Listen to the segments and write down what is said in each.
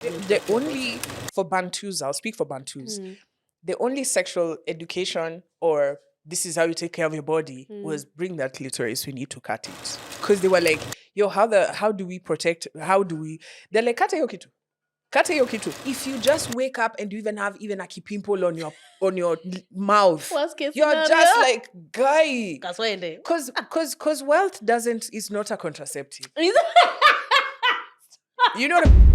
The only, for Bantus, I'll speak for Bantus, the only sexual education or this is how you take care of your body was bring that clitoris, we need to cut it. Because they were like, yo, how do we protect, they're like, kata yokitu. Kata yokitu. If you just wake up and you even have even a pimple on your mouth, you're just like, guy. Because wealth is not a contraceptive. You know what I mean?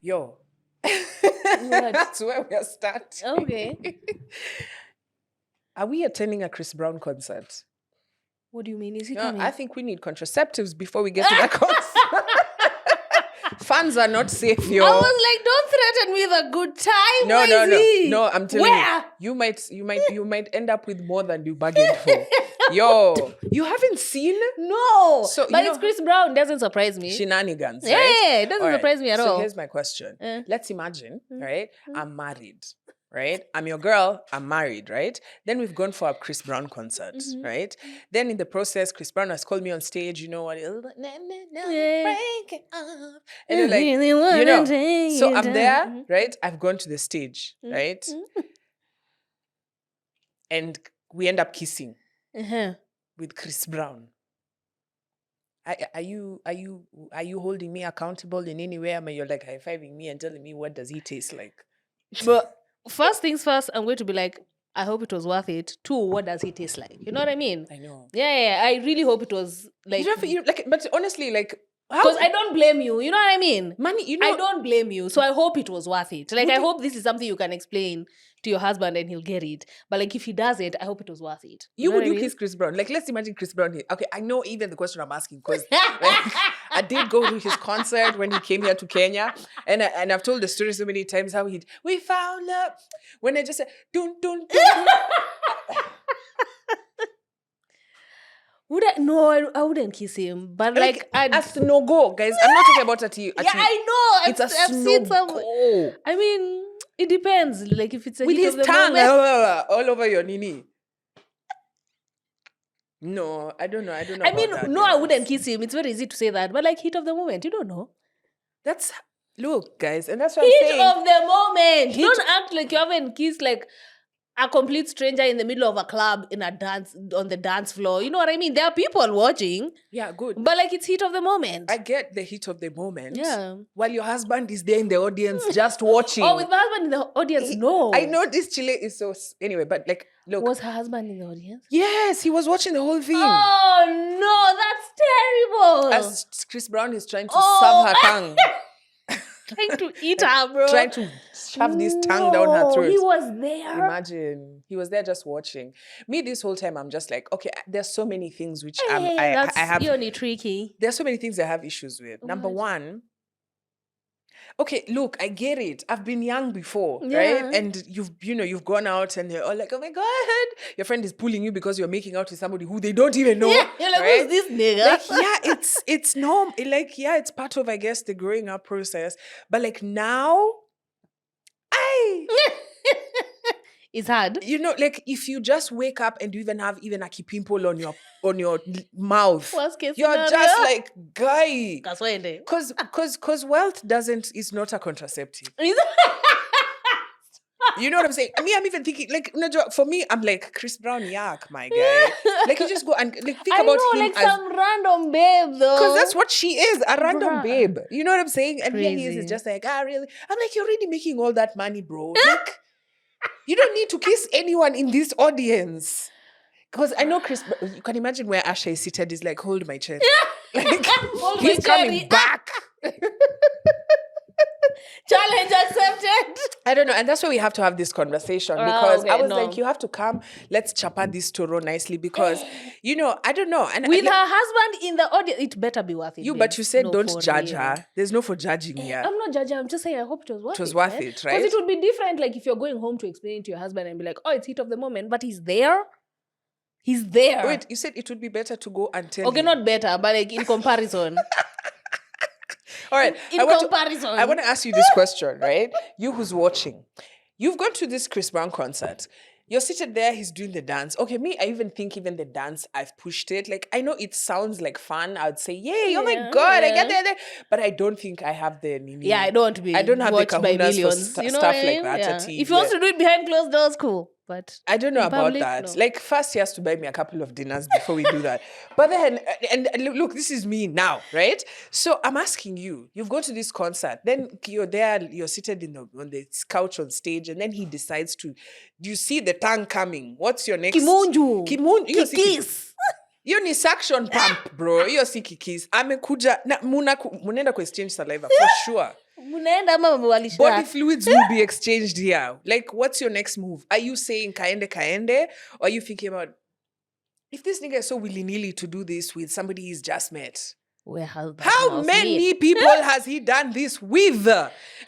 Yo. That's where we are starting. Okay. Are we attending a Chris Brown concert? What do you mean? Is he No, coming? I think we need contraceptives before we get to that concert. Fans are not safe, yo. I was like, don't threaten me with a good time. No, I'm telling you. You might end up with more than you bargained for. Yo, you haven't seen? No. So, but it's Chris Brown. Doesn't surprise me. Shenanigans, right? Yeah, it doesn't surprise me at all. So here's my question. Let's imagine, right? I'm married, right? I'm your girl. I'm married, right? Then we've gone for a Chris Brown concert, right? Then in the process, Chris Brown has called me on stage. You know what? Break it off. And you're like, you know. So I'm there, right? I've gone to the stage, right? And we end up kissing. With Chris Brown. Are you holding me accountable in any way? I mean, you're like high-fiving me and telling me what does he taste like? But first things first, I'm going to be like, I hope it was worth it. 2, what does he taste like? You know what I mean? I know. Yeah. I really hope it was like. But honestly, like. Because I don't blame you. You know what I mean? Money, you know. I don't blame you. So I hope it was worth it. Like, I hope this is something you can explain to your husband and he'll get it. But like, if he does it, I hope it was worth it. Would you kiss Chris Brown? Like, let's imagine Chris Brown here. Okay, I know even the question I'm asking because I did go to his concert when he came here to Kenya. And I've told the story so many times how we found love. When I just said, dun, dun, dun, dun. I wouldn't kiss him. But like a no-go, guys. I'm not talking about at you. Yeah, I know. It's a no-go. I mean, it depends. Like if it's a with heat his of the tongue moment. all over your nini. No, I don't know. I mean, I wouldn't kiss him. It's very easy to say that. But like heat of the moment, you don't know. Look, guys, and that's what I'm saying. Heat of the moment. Don't act like you haven't kissed like a complete stranger in the middle of a club on the dance floor. You know what I mean? There are people watching. Yeah, good. But like it's heat of the moment. I get the heat of the moment. Yeah. While your husband is there in the audience just watching. Oh, with my husband in the audience? No. I know this Chile is so... Anyway, but like, look. Was her husband in the audience? Yes, he was watching the whole thing. Oh, no, that's terrible. As Chris Brown is trying to serve her tongue. Trying to eat her, bro. Trying to shove this tongue down her throat. He was there. Imagine. He was there just watching. Me, this whole time, I'm just like, okay, there's so many things which I have... You're only tricky. There's so many things I have issues with. Number one, okay, look, I get it. I've been young before, right? And you've gone out and you're all like, oh my God. Your friend is pulling you because you're making out with somebody who they don't even know. Yeah, you're like, right? Who's this nigga? Like, yeah, it's normal. Like, yeah, it's part of, I guess, the growing up process. But like now, it's hard. You know, like if you just wake up and you even have a pimple on your mouth, you're just like, guy. Because wealth is not a contraceptive. You know what I'm saying? I mean, I'm even thinking, like, no joke, for me, I'm like, Chris Brown, yuck, my guy. Like, you just go and like think about him like some random babe, though. Because that's what she is, a random babe. You know what I'm saying? And here he is just like, really? I'm like, you're already making all that money, bro. Like, you don't need to kiss anyone in this audience. Because I know you can imagine where Asha is seated, is like, hold my chest. Like, he's coming back. Challenge accepted. I don't know. And that's why we have to have this conversation. Because I was like, you have to come. Let's chapa this toro nicely. Because, I don't know. And with her husband in the audience, it better be worth it. But you said don't judge her. There's no for judging here. I'm not judging. I'm just saying I hope it was worth it. It was worth it, right? Because it would be different like if you're going home to explain it to your husband and be like, oh, it's heat of the moment. But he's there. He's there. Wait, you said it would be better to go and tell him. Okay, not better, but like in comparison. All right. Comparison. I want to ask you this question, right? You who's watching. You've gone to this Chris Brown concert. You're seated there, he's doing the dance. Okay, me, I even think even the dance, I've pushed it. Like, I know it sounds like fun. I would say, yay, oh my God, I get there. But I don't think I have the nini. Yeah, I don't want to be I don't have the watched by kahunas for millions. You know stuff what I like mean? that. Yeah. Ati, If he wants where- to do it behind closed doors, cool. But I don't know in about public, that. no. Like, first he has to buy me a couple of dinners before we do that. But then, and look, this is me now, right? So I'm asking you, you've gone to this concert, then you're there, you're seated on the couch on stage, and then he decides to, do you see the tongue coming? What's your next? Kimunju. Hiyo si Kikis. hiyo ni suction pump, bro. Hiyo si kikis. Amekuja, munaenda ku-exchange saliva, for sure. Munaenda ama mwalisha. Body fluids will be exchanged here. Like, what's your next move? Are you saying kaende? Or are you thinking about, if this nigga is so willy-nilly to do this with somebody he's just met, Where has that how mouse many been? people has he done this with?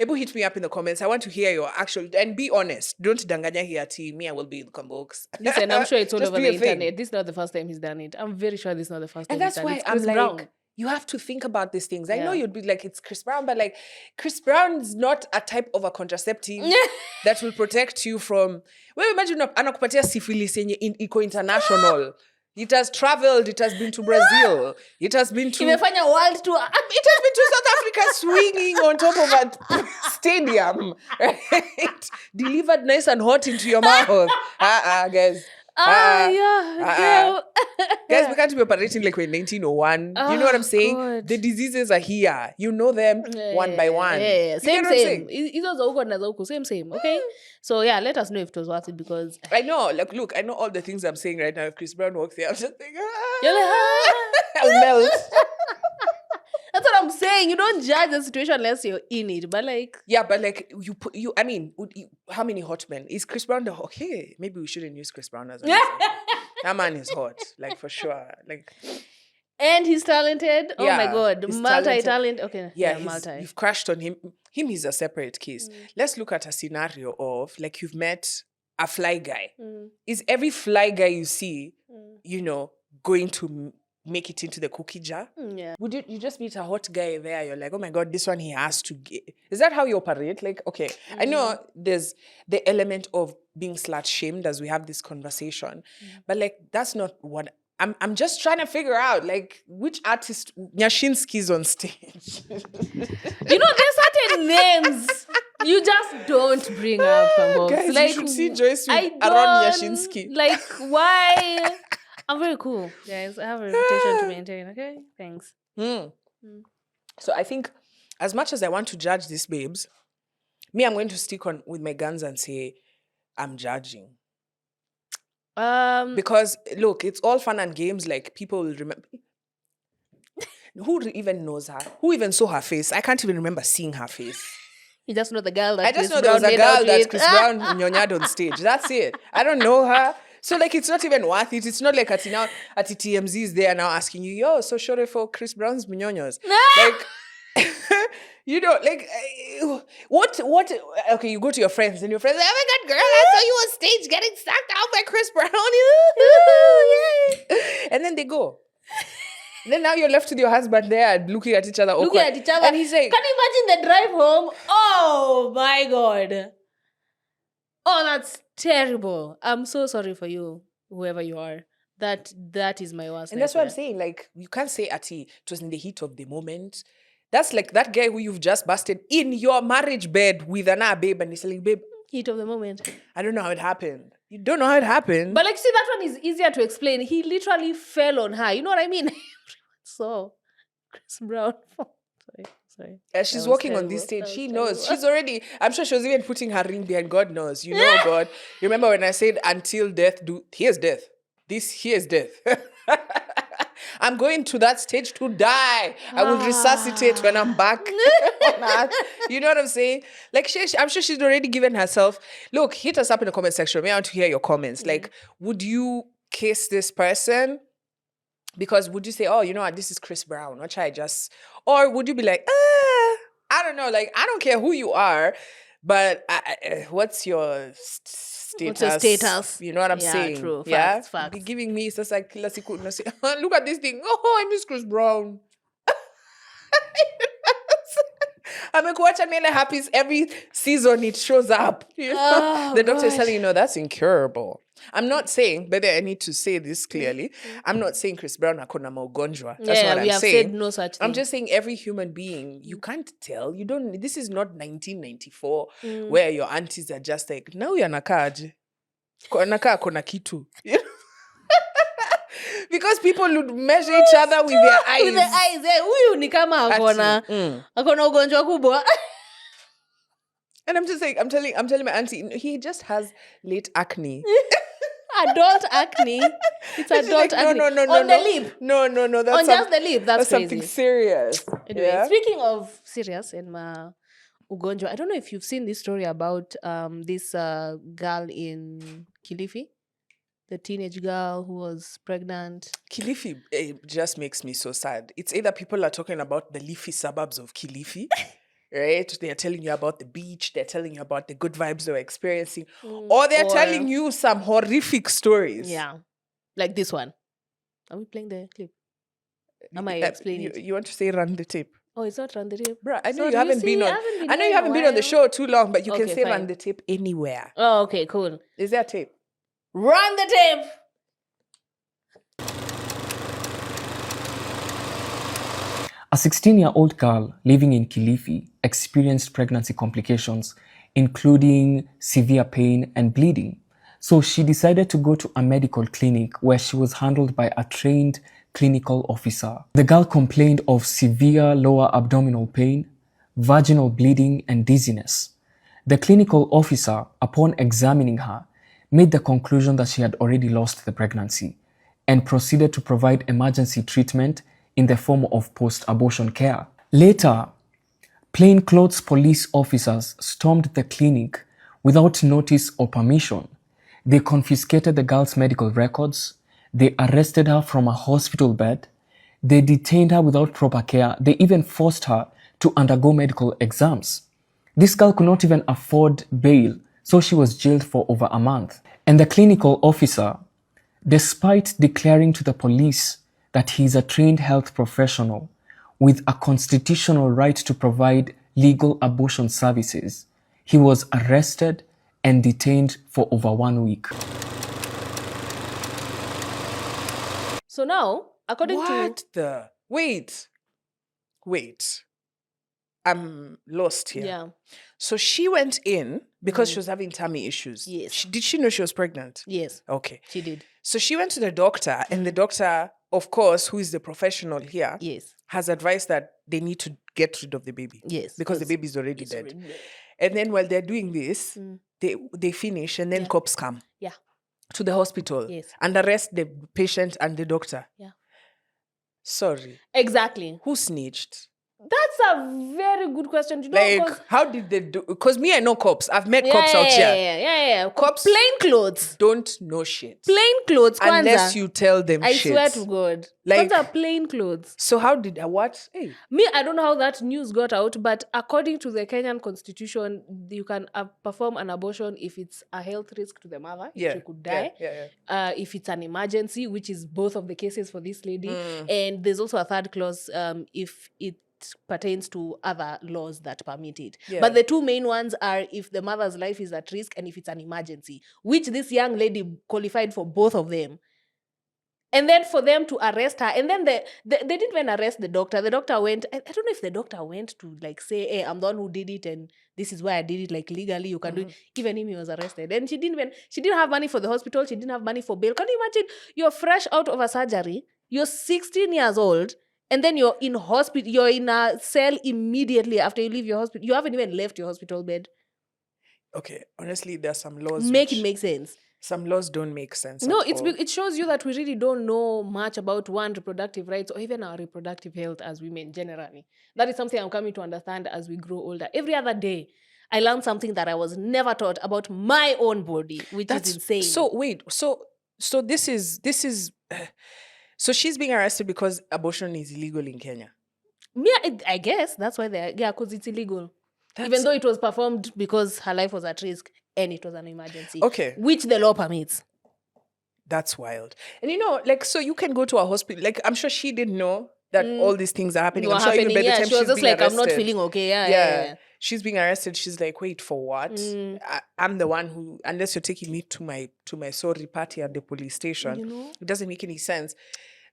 Able, hit me up in the comments. I want to hear your actual, and be honest. Don't danganya here, team. Me, I will be in the box. Listen, I'm sure it's all Just over be the a thing. internet. This is not the first time he's done it. I'm very sure this is not the first time And that's he's done why it. It's I'm Chris like, Brown. you have to think about these things. I know Yeah. you'd be like, it's Chris Brown, but like, Chris Brown is not a type of a contraceptive that will protect you from. Well, imagine anakupatia syphilis yenye iko international. It has traveled. It has been to Brazil. It has been to. Imefanya world tour. It has been to South Africa, swinging on top of a stadium, right? Delivered nice and hot into your mouth. Guys. Yeah. Guys, we can't be operating like we're in 1901. You know what I'm saying? God. The diseases are here. You know them one by one. Yeah. You Same, get what I'm same. saying? Hizo za huko na za huko. Same. Okay? So yeah, let us know if it was worth it because I know. Like, look, I know all the things I'm saying right now. If Chris Brown walks there, I'm just thinking, you're like, I'll melt. That's what I'm saying. You don't judge the situation unless you're in it. But like, Yeah, but like I mean, how many hot men? Is Chris Brown the okay? Maybe we shouldn't use Chris Brown as an example. That man is hot, like for sure. Like, and he's talented. Oh Yeah, my God, he's multi-talent. Okay, yeah, multi. you've crashed on him. Him is a separate case. Let's look at a scenario of like you've met a fly guy. Is every fly guy you see, you know, going to make it into the cookie jar? Yeah. Would you just meet a hot guy there? You're like, oh my God, this one he has to get. Is that how you operate? Like, okay, I know there's the element of being slut shamed as we have this conversation, but like that's not what I'm just trying to figure out. Like, which artist Nyashinsky's on stage? You know, there's certain names you just don't bring up. Guys, like, you should see Joyce with I Aaron don't, Yashinsky. Like, why? I'm very cool, guys. I have a reputation to maintain. Okay, thanks. So I think, as much as I want to judge these babes, I'm going to stick on with my guns and say I'm judging. Because look, it's all fun and games. Like, people will remember. Who even knows her? Who even saw her face? I can't even remember seeing her face. You just know the girl that I just Chris know there was Brown a made out girl that with. Chris Brown nyonyad on stage. That's it. I don't know her. So like, it's not even worth it. It's not like at TMZ is there now asking you, yo, so sorry for Chris Brown's minyonyos. Like, you know, like, what, okay, you go to your friends and your friends are like, oh my God, girl, I saw you on stage getting sucked out by Chris Brown. And then they go. And then now you're left with your husband there and looking at each other awkward. Looking at each other. And he's like, can you imagine the drive home? Oh my God. Oh, that's terrible. I'm so sorry for you, whoever you are. That is my worst. And that's what I'm saying. Like, you can't say it was in the heat of the moment. That's like that guy who you've just busted in your marriage bed with another babe, and he's like, babe, heat of the moment. I don't know how it happened. You don't know how it happened. But like, see, that one is easier to explain. He literally fell on her. You know what I mean? So, Chris Brown. Sorry. As she's walking on this stage, she knows. She's already, I'm sure she was even putting her ring behind. God knows. You know, God. You remember when I said, until death here's death. Here's death. I'm going to that stage to die. I will resuscitate when I'm back on Earth. You know what I'm saying? Like, I'm sure she's already given herself. Look, hit us up in the comment section. I want to hear your comments. Like, would you kiss this person? Because would you say, oh, you know what, this is Chris Brown, what should I just... Or would you be like, I don't know, like, I don't care who you are, but what's your status? What's your status? You know what I'm saying? True. Yeah, Facts. Be giving me, it's just like, look at this thing. Oh, I miss Chris Brown. Amekuacha nile herpes every season it shows up. You know? Oh, The doctor is gosh. telling you, no, that's incurable. I'm not saying, but I need to say this clearly. I'm not saying Chris Brown akona maugonjwa. That's Yeah, what we I'm have saying. said no such thing. I'm just saying every human being, you can't tell. You don't. This is not 1994 where your aunties are just like, now you're nakaje. Nakaa kona kitu. You know? Because people would measure each other with their eyes. With the eyes. Huyu ni kama akona ugonjwa kubwa. And I'm just like, I'm telling my auntie, he just has late acne. Adult acne. It's adult like, acne. No, on the lip. No. That's On just the lip. That's crazy. something serious. Anyway, Yeah? speaking of serious and ugonjwa, I don't know if you've seen this story about this girl in Kilifi, the teenage girl who was pregnant. Kilifi just makes me so sad. It's either people are talking about the leafy suburbs of Kilifi, right? They're telling you about the beach. They're telling you about the good vibes they were experiencing. Or they're telling you some horrific stories. Yeah. Like this one. Are we playing the clip? Am I explaining it? You want to say run the tape? Oh, it's not run the tape. Bro, I know So you haven't been on. I know you haven't been on the show too long, but you can say fine. run the tape anywhere. Oh, okay, cool. Is there a tape? Run the tape. A 16-year-old girl living in Kilifi experienced pregnancy complications, including severe pain and bleeding. So she decided to go to a medical clinic where she was handled by a trained clinical officer. The girl complained of severe lower abdominal pain, vaginal bleeding, and dizziness. The clinical officer, upon examining her, made the conclusion that she had already lost the pregnancy and proceeded to provide emergency treatment in the form of post-abortion care. Later, plainclothes police officers stormed the clinic without notice or permission. They confiscated the girl's medical records. They arrested her from a hospital bed. They detained her without proper care. They even forced her to undergo medical exams. This girl could not even afford bail, so she was jailed for over a month. And the clinical officer, despite declaring to the police that he is a trained health professional with a constitutional right to provide legal abortion services, he was arrested and detained for over 1 week. So now, according to... Wait. I'm lost here. Yeah. So she went in because she was having tummy issues. Yes. Did she know she was pregnant? Yes. Okay. She did. So she went to the doctor, and the doctor, of course, who is the professional here, Yes. has advised that they need to get rid of the baby. Yes. Because the baby is already dead. And then while they're doing this, they finish, and then cops come. Yeah. To the hospital. Yes. And arrest the patient and the doctor. Yeah. Sorry. Exactly. Who snitched? That's a very good question. You know, like, how did they do? Because me, I know cops. I've met cops out here. Yeah. Cops plain clothes. Don't know shit. Plain clothes, Kwanza. Unless you tell them I shit. swear to God. Like, Those are plain clothes. So how did what? Hey. Me, I don't know how that news got out, but according to the Kenyan constitution, you can perform an abortion if it's a health risk to the mother, if she could die. If it's an emergency, which is both of the cases for this lady. And there's also a third clause if it pertains to other laws that permit it. But the two main ones are if the mother's life is at risk and if it's an emergency, which this young lady qualified for both of them. And then for them to arrest her, and then they didn't even arrest the doctor. The doctor went, I don't know if the doctor went to like say, hey, I'm the one who did it and this is why I did it, like legally, you can do it. Even him, he was arrested. And she didn't have money for the hospital, she didn't have money for bail. Can you imagine? You're fresh out of a surgery, you're 16 years old, and then you're in hospital, you're in a cell immediately after you leave your hospital. You haven't even left your hospital bed. Okay, honestly, there's some laws Make it make sense. Some laws don't make sense. No, it shows you that we really don't know much about reproductive rights or even our reproductive health as women generally. That is something I'm coming to understand as we grow older. Every other day, I learn something that I was never taught about my own body, which is insane. So wait, so this is so she's being arrested because abortion is illegal in Kenya. Yeah, I guess that's why because it's illegal. Even though it was performed because her life was at risk and it was an emergency. Okay. Which the law permits. That's wild. And you know, like, so you can go to a hospital, like, I'm sure she didn't know that all these things are happening. I'm sure even by the time she was she's just being like, arrested, I'm not feeling okay. Yeah. She's being arrested. She's like, wait, for what? I'm the one who, unless you're taking me to my sorry party at the police station, it doesn't make any sense.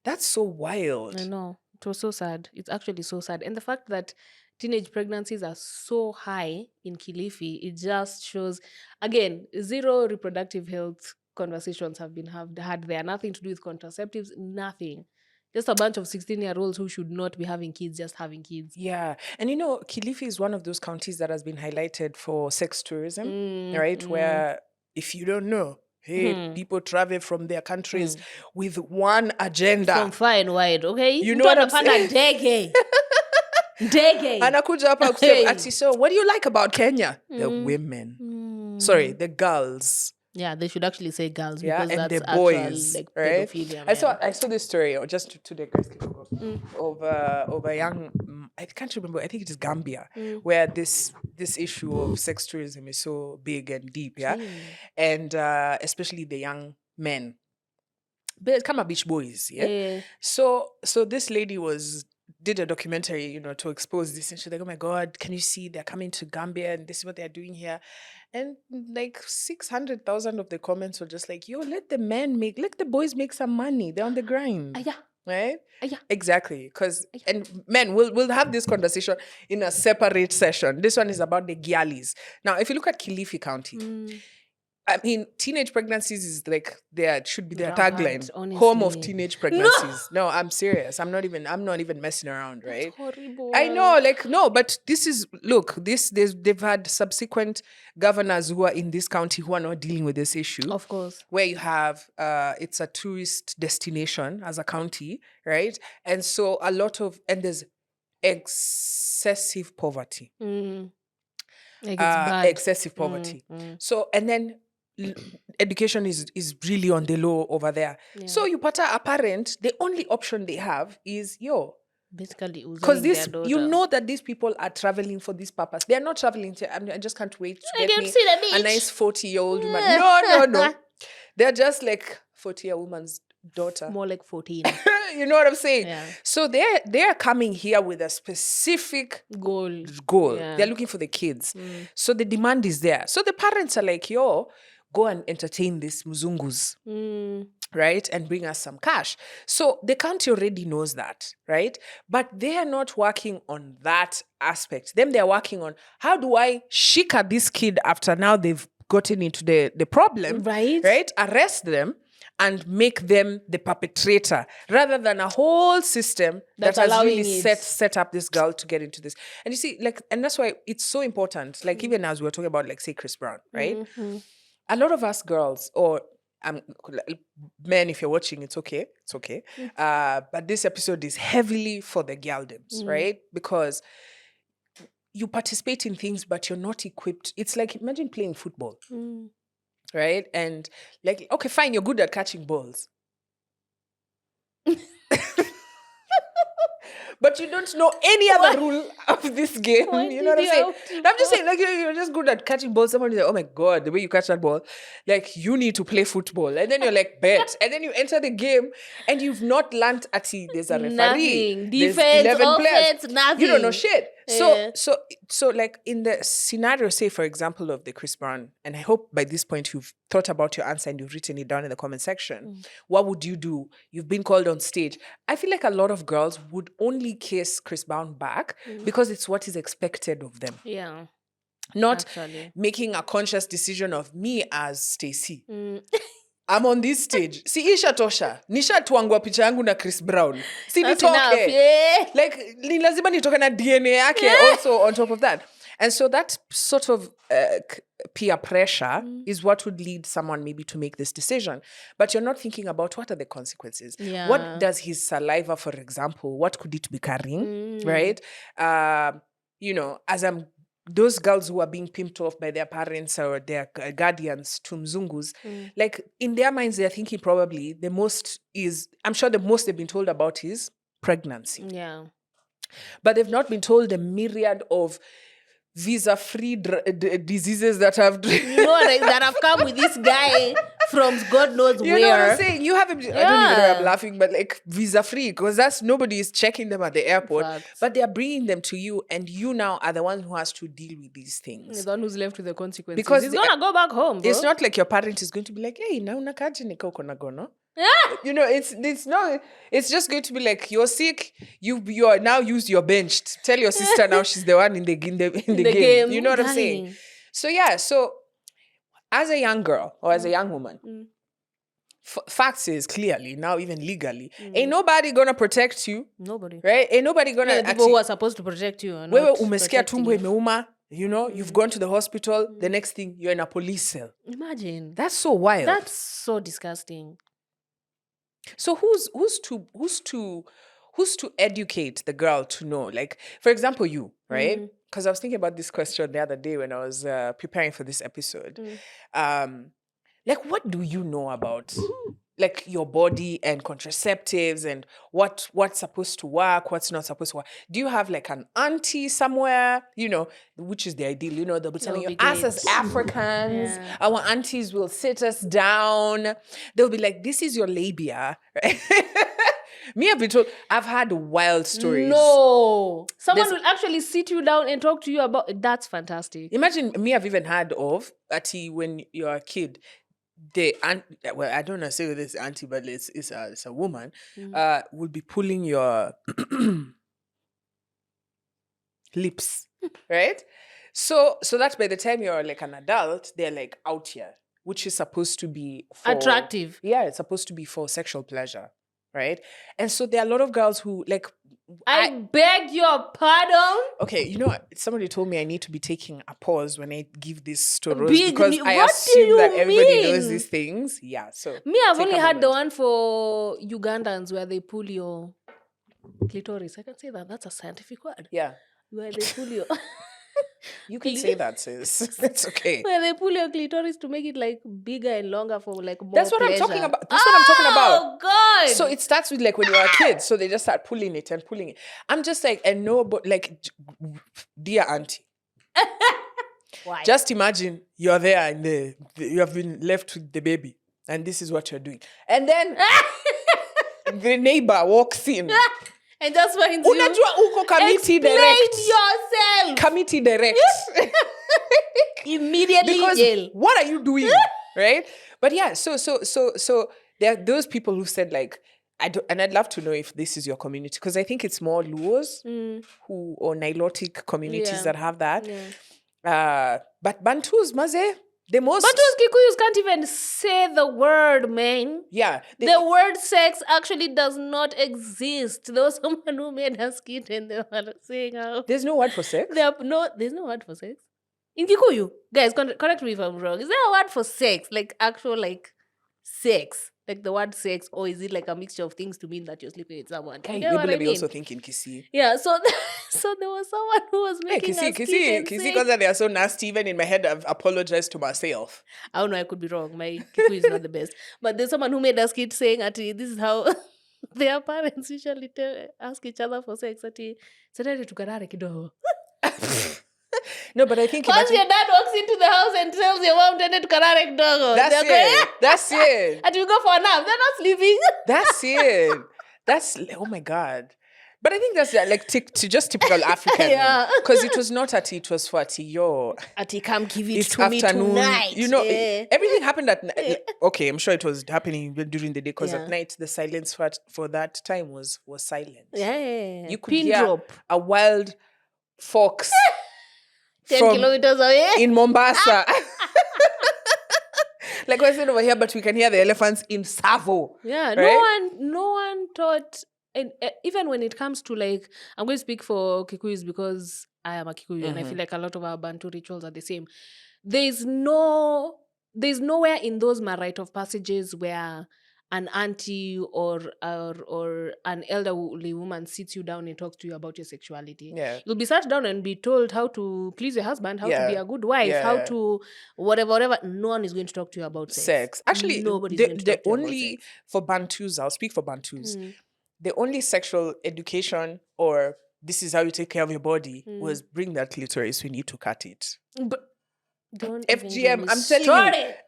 That's so wild. I know. It was so sad. It's actually so sad. And the fact that teenage pregnancies are so high in Kilifi, it just shows, again, zero reproductive health conversations have been had there. Nothing to do with contraceptives, nothing. Just a bunch of 16-year-olds who should not be having kids, just having kids. Yeah. And Kilifi is one of those counties that has been highlighted for sex tourism, right? Where, if you don't know, people travel from their countries with one agenda. From far and wide, okay? You know what I'm saying? Ndege. Anakuja hapa kusema, ati, so what do you like about Kenya? The women. Sorry, the girls. Yeah, they should actually say girls because and that's the boys, actual, like, right? pedophilia. I saw this story, or just to digress, of a young, I can't remember, I think it is Gambia, where this issue of sex tourism is so big and deep, and especially the young men, but come beach boys, So this lady did a documentary, to expose this, and she's like, oh my God, can you see they're coming to Gambia and this is what they're doing here? And like 600,000 of the comments were just like, yo, let the boys make some money. They're on the grind. Right? Exactly. And men, we'll have this conversation in a separate session. This one is about the gyalis. Now, if you look at Kilifi County, I mean, teenage pregnancies is like should be their tagline. Honestly. Home of teenage pregnancies. No, I'm serious. I'm not even messing around, right? That's horrible. I know, but this is, look, they've had subsequent governors who are in this county who are not dealing with this issue. Of course. Where you have it's a tourist destination as a county, right? And so there's excessive poverty. Like it's bad. Excessive poverty. So, and then education is really on the low over there. So you pata a parent, the only option they have is basically because that these people are traveling for this purpose. They are not traveling I just can't wait to get me a nice 40-year-old woman. No. They're just like 40-year-old woman's daughter. More like 14. You know what I'm saying? Yeah. So they're coming here with a specific goal. Yeah. They're looking for the kids. So the demand is there. So the parents are like, go and entertain these mzungus, right? And bring us some cash. So the county already knows that, right? But they are not working on that aspect. They're working on, how do I shika this kid after now they've gotten into the problem, right? Arrest them and make them the perpetrator, rather than a whole system that has really set up this girl to get into this. And you see, and that's why it's so important. Like, even as we were talking about, like, say, Chris Brown, right? A lot of us girls, or men, if you're watching, it's okay. But this episode is heavily for the girldoms, right? Because you participate in things, but you're not equipped. It's like, imagine playing football. Right? And like, okay, fine, you're good at catching balls. But you don't know any other rule of this game. You know what I'm saying? I'm just saying, like, you're just good at catching balls. Someone is like, oh my God, the way you catch that ball, like, you need to play football. And then you're like, bet. And then you enter the game and you've not learned there's a referee. Nothing. There's Defense, 11 offense, players. nothing. You don't know shit. Yeah. So like, in the scenario, say, for example, of the Chris Brown, and I hope by this point you've thought about your answer and you've written it down in the comment section. What would you do? You've been called on stage. I feel like a lot of girls would only kiss Chris Brown back because it's what is expected of them. Yeah. Not making a conscious decision of, me as Stacey. I'm on this stage. Si isha tosha. Nisha tuangwa picha yangu na Chris Brown. Si nitoke. Yeah. Like, ni lazima nitoke na DNA yake also on top of that. And so that sort of peer pressure is what would lead someone maybe to make this decision. But you're not thinking about, what are the consequences? Yeah. What does his saliva, for example, what could it be carrying? Right? As those girls who are being pimped off by their parents or their guardians to mzungus, like, in their minds, they're thinking probably I'm sure the most they've been told about is pregnancy. Yeah. But they've not been told the myriad of visa-free diseases that have that have come with this guy from God knows where. You know what I'm saying? You have I don't even know why I'm laughing, but like visa-free, because nobody is checking them at the airport. Facts. But they're bringing them to you, and you now are the one who has to deal with these things. The one who's left with the consequences. Because he's gonna go back home, bro. It's not like your parent is going to be like, hey, now unakaje nika uko na gono. You know, it's not. It's just going to be like, you're sick. You are now used. You're benched. Tell your sister now she's the one in the game. You know what I'm saying? So yeah. So as a young girl or as a young woman, facts is clearly now even legally, ain't nobody gonna protect you. Nobody, right? Ain't nobody gonna. People who are supposed to protect you. Wewe umesikia tumbo imeuma. You know, you've gone to the hospital. The next thing, you're in a police cell. Imagine. That's so wild. That's so disgusting. So who's to educate the girl to know? Like, for example, you, right? Because I was thinking about this question the other day when I was preparing for this episode. Like, what do you know about like your body and contraceptives and what's supposed to work, what's not supposed to work? Do you have like an auntie somewhere, you know, which is the ideal, you know, they'll be telling you, us as Africans, our aunties will sit us down. They'll be like, this is your labia, right? Me, I've had wild stories. No. Someone will actually sit you down and talk to you about it. That's fantastic. Imagine, me, I've even heard of, when you're a kid, well, I don't know say this auntie, but it's a woman, will be pulling your lips, right? So that by the time you're like an adult, they're like out here, which is supposed to be for, attractive. Yeah, it's supposed to be for sexual pleasure, right? And so there are a lot of girls who like. I beg your pardon. Okay, you know, somebody told me I need to be taking a pause when I give these stories because I assume that everybody knows these things. Yeah, so me, I've only had the one for Ugandans where they pull your clitoris. I can say that. That's a scientific word. Yeah, where they pull your. You can say that, sis. It's okay. Where they pull your clitoris to make it like bigger and longer for like more That's what pleasure. I'm talking about. That's what I'm talking about. Oh, God. So it starts with like when you're a kid. So they just start pulling it and pulling it. I'm just like, and no, but like, dear auntie. Why? Just imagine you're there and you have been left with the baby. And this is what you're doing. And then the neighbor walks in. And just finds you. Unajua uko committee direct. Explain yourself. Committee direct. Immediately because jail. What are you doing? Right? But yeah, so there are those people who said like, and I'd love to know if this is your community, because I think it's more Luos or Nilotic communities that have that. Yeah. But Bantus, maze, the most... Bantus Kikuyus can't even say the word, man. Yeah. The word sex actually does not exist. There was someone who made a skit and they were saying how... There's no word for sex? There's no word for sex. In Kikuyu, guys, correct me if I'm wrong. Is there a word for sex? Like actual like sex? Like the word sex, or is it like a mixture of things to mean that you're sleeping with someone? You know what I mean? Also thinking Kisi. Yeah, so there was someone who was making a skit Kisi, because they are so nasty. Even in my head, I've apologized to myself. I don't know, I could be wrong. My Kikuyu is not the best. But there's someone who made a skit saying, Ati, this is how their parents usually ask each other for sex. Ati, "Sadari tukarare kidogo." No, but I think once your dad walks into the house and tells your mom, "Tende tukarare kidogo." That's it. And we go for a nap. They're not sleeping. That's it. That's, oh my God. But I think that's like just typical African. Yeah. Because it was not Ati, it was for Ati, yo. Ati, come give it it's to afternoon. Me tonight. You know, everything happened at night. Okay, I'm sure it was happening during the day because at night the silence for that time was silent. Yeah. You could hear a wild fox 10 kilometers away in Mombasa. Like I said over here, but we can hear the elephants in Savo. Yeah, right? no one taught, and even when it comes to like, I'm going to speak for Kikuyus because I am a Kikuyu and I feel like a lot of our Bantu rituals are the same. There's nowhere in those rite of passages where an auntie or an elderly woman sits you down and talks to you about your sexuality. Yeah. You'll be sat down and be told how to please your husband, how to be a good wife, how to whatever. No one is going to talk to you about sex. Actually, nobody's going to talk to you about sex. For Bantus, I'll speak for Bantus. The only sexual education or this is how you take care of your body was bring that clitoris, we need to cut it. But don't FGM,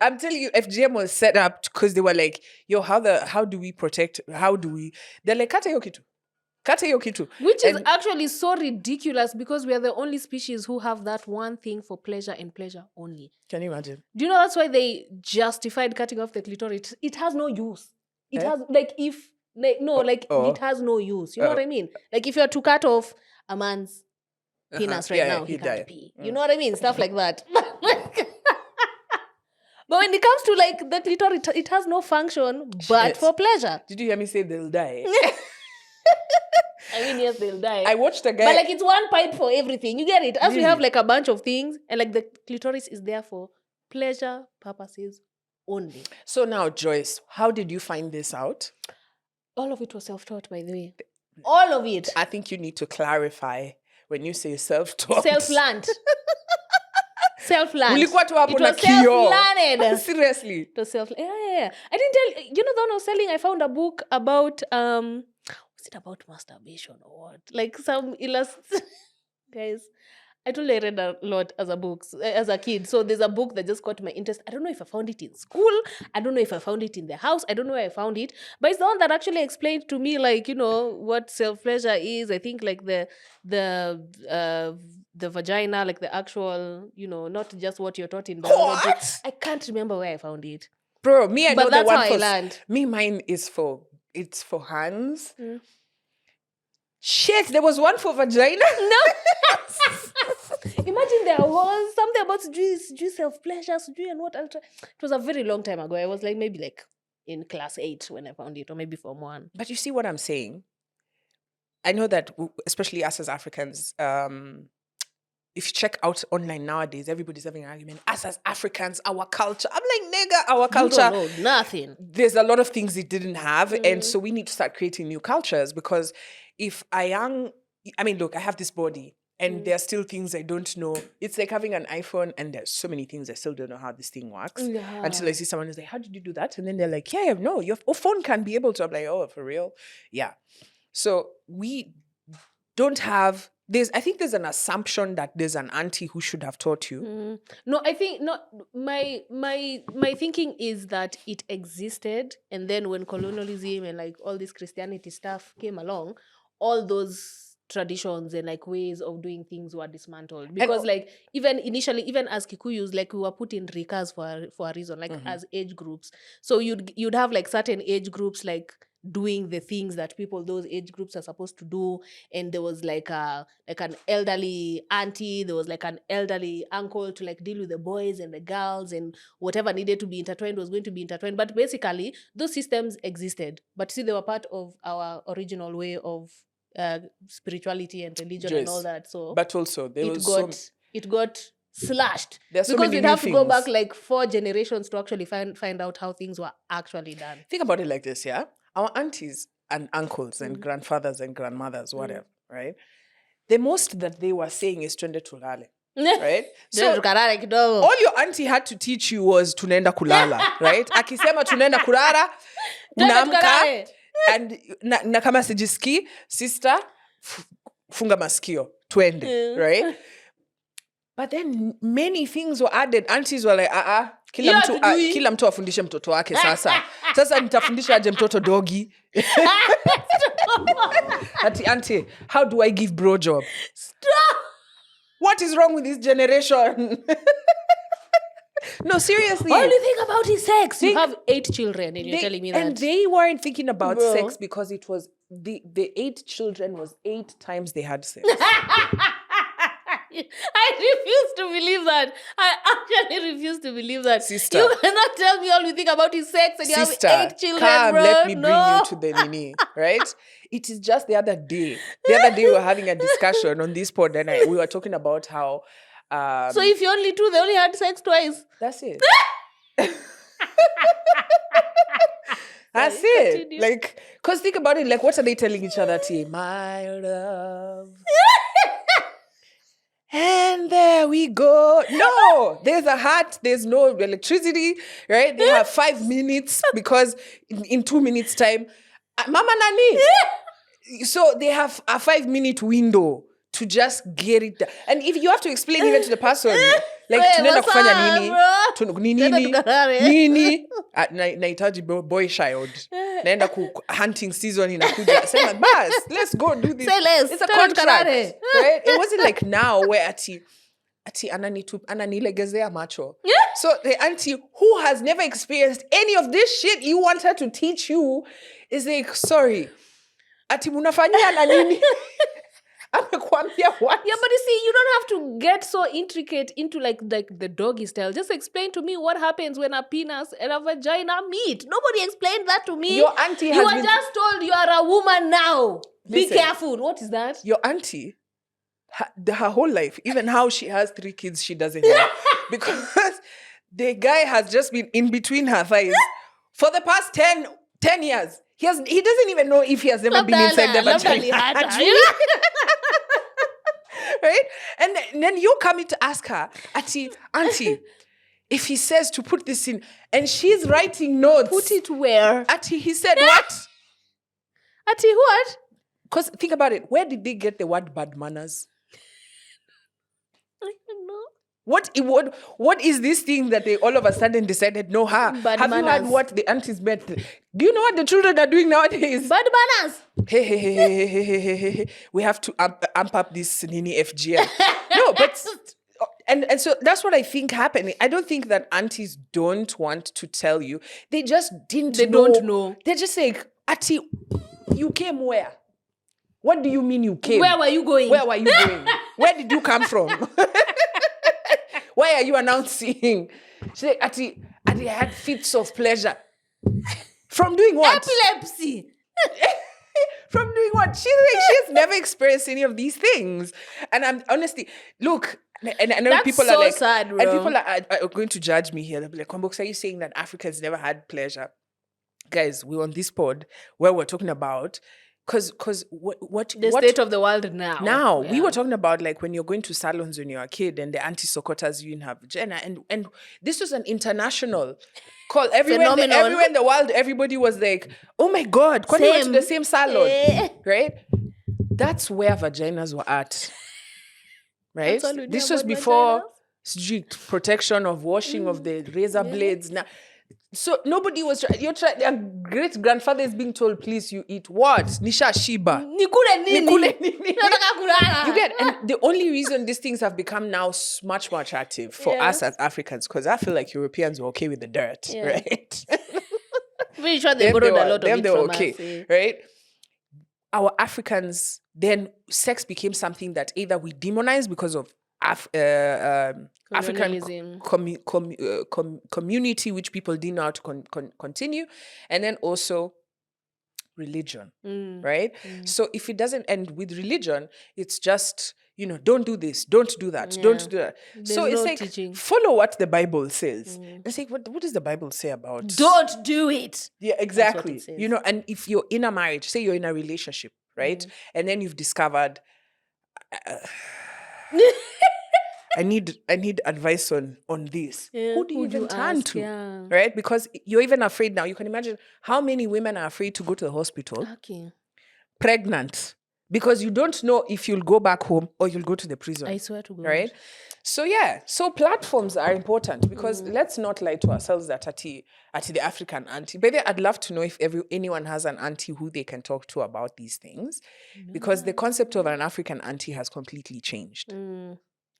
I'm telling you, FGM was set up because they were like, yo, how do we protect, they're like, kata yokitu. Which is actually so ridiculous because we are the only species who have that one thing for pleasure and pleasure only. Can you imagine? Do you know that's why they justified cutting off the clitoris? It has no use. It has, it has no use. You know what I mean? Like if you're to cut off a man's penis now, he can't pee. You know what I mean? Stuff like that. But when it comes to like the clitoris, it has no function but for pleasure. Did you hear me say they'll die? I mean, yes, they'll die. I watched a guy. But like it's one pipe for everything. You get it? As we have like a bunch of things and like the clitoris is there for pleasure purposes only. So now, Joyce, how did you find this out? All of it was self-taught, by the way. All of it. I think you need to clarify when you say self-taught. Self-learned. Self-learned. It was self-learned. Seriously. It was self-learned. Yeah. I didn't tell you. The one I was selling, I found a book about was it about masturbation or what? Like some guys. I told you I read a lot as a kid. So there's a book that just caught my interest. I don't know if I found it in school. I don't know if I found it in the house. I don't know where I found it. But it's the one that actually explained to me, like, what self-pleasure is. I think like the vagina, like the actual, not just what you're taught in biology. What? I can't remember where I found it. Bro, me, I know the one I learned. Me, mine is for hands. Shit, there was one for vagina? No. Imagine there was something about self-pleasure, and what else. It was a very long time ago. I was like maybe like in class 8 when I found it, or maybe Form 1. But you see what I'm saying? I know that, especially us as Africans, if you check out online nowadays, everybody's having an argument. Us as Africans, our culture. I'm like, nigga, our culture. You don't know nothing. There's a lot of things it didn't have. And so we need to start creating new cultures because if I have this body and there are still things I don't know. It's like having an iPhone and there's so many things I still don't know how this thing works. Yeah. Until I see someone who's like, how did you do that? And then they're like, yeah, no, your phone can be able to. I'm like, oh, for real? Yeah. So we don't have... I think there's an assumption that there's an auntie who should have taught you. No, I think my thinking is that it existed, and then when colonialism and like all this Christianity stuff came along, all those traditions and like ways of doing things were dismantled. Because like even initially, even as Kikuyus, like we were put in rikas for a reason, like as age groups. So you'd have like certain age groups like doing the things that those age groups are supposed to do, and there was like an elderly auntie, there was like an elderly uncle to like deal with the boys and the girls, and whatever needed to be intertwined was going to be intertwined. But basically those systems existed, but see, they were part of our original way of spirituality and religion, and all that. So but also it got slashed because we'd have to go back like 4 generations to actually find out how things were actually done. Think about it like this, yeah? Our aunties and uncles and grandfathers and grandmothers, whatever, right? The most that they were saying is twende tulale, right? So all your auntie had to teach you was tunaenda kulala, right? Akisema tunaenda kulala, unaamka, and na kama sijiski, sister, funga masikio, twende, right? But then many things were added. Aunties were like, kila mtu afundishe mtoto wake sasa. Sasa nitafundisha aje mtoto dogi. Auntie, how do I give bro job? Stop! What is wrong with this generation? No, seriously. All you think about is sex. You have 8 children and you're telling me that. And they weren't thinking about sex because it was, the 8 children was 8 times they had sex. I refuse to believe that. I actually refuse to believe that. Sister. You cannot tell me all you think about is sex and Sister, you have 8 children, come, bro. let me bring you to the nini, right? It is just the other day. The other day we were having a discussion on this pod and we were talking about how... so if you're only 2, they only had sex twice. That's it. That's it. Continue. Like, because think about it, like, what are they telling each other? My love. And there we go. No, there's a heart. There's no electricity, right? They have 5 minutes because in 2 minutes' time, Mama Nani, So they have a 5-minute window to just get it done. And if you have to explain even to the person, like, tunaenda kufanya nini, nahitaji boy child, naenda hunting season inakuja, sema bas, let's go do this. Say less. It's a contract, right? It wasn't like now where ati ananilegezea macho. So the auntie who has never experienced any of this shit you want her to teach you is like, sorry, ati munafanyia na nini? What? Yeah, but you see, you don't have to get so intricate into like the doggy style. Just explain to me what happens when a penis and a vagina meet. Nobody explained that to me. Your auntie you are just told you are a woman now. Listen, be careful. What is that? Your auntie, her whole life, even how she has 3 kids, she doesn't know. Because the guy has just been in between her thighs for the past 10 years. He doesn't even know if he has never been inside the vagina. Right? And then you come in to ask her, auntie, if he says to put this in, and she's writing notes. Put it where? Auntie, he said what? Auntie, what? Because think about it. Where did they get the word bad manners? I don't know. What is this thing that they all of a sudden decided, no, have manners. You heard what the aunties meant? Do you know what the children are doing nowadays? Bad manners. Hey. We have to amp up this Nini FGM. No, but... And so that's what I think happened. I don't think that aunties don't want to tell you. They just don't know. They're just like, Auntie, you came where? What do you mean you came? Where were you going? Where did you come from? Why are you announcing? She's like, Auntie, I had fits of pleasure. From doing what? Epilepsy. From doing what? She's like, she has never experienced any of these things. And I'm honestly, look, and I know that's people so are like, sad, bro. and people are going to judge me here. They'll be like, Kombox, are you saying that Africans never had pleasure? Guys, we're on this pod where we're talking about, because what state of the world now. We were talking about like when you're going to salons when you're a kid and the auntie sokotas you in her vagina, and this was an international call. Everywhere in the world, everybody was like, oh my God, we went to the same salon, right? That's where vaginas were at, right? This was before strict protection of washing of the razor blades. Now, so nobody was their great grandfather is being told, please, you eat what? Nisha Shiba. Nikule nini. You get, and the only reason these things have become now much more attractive for us as Africans, because I feel like Europeans were okay with the dirt, right? Very sure they borrowed a lot of it they were from okay, us, right? Our Africans, then sex became something that either we demonized because of African community, which people didn't know how to continue, and then also religion, right? So if it doesn't end with religion, it's just, don't do this, don't do that, don't do that. So it's like, teaching. Follow what the Bible says. It's like, what does the Bible say about? Don't do it. Yeah, exactly. And if you're in a marriage, say you're in a relationship, right? And then you've discovered... I need advice on this. Who do you even turn to? Yeah. Right? Because you're even afraid now. You can imagine how many women are afraid to go to the hospital. Okay. Pregnant. Because you don't know if you'll go back home or you'll go to the prison. I swear to God. Right? So so platforms are important because let's not lie to ourselves that at the African auntie. But I'd love to know if anyone has an auntie who they can talk to about these things. Because the concept of an African auntie has completely changed.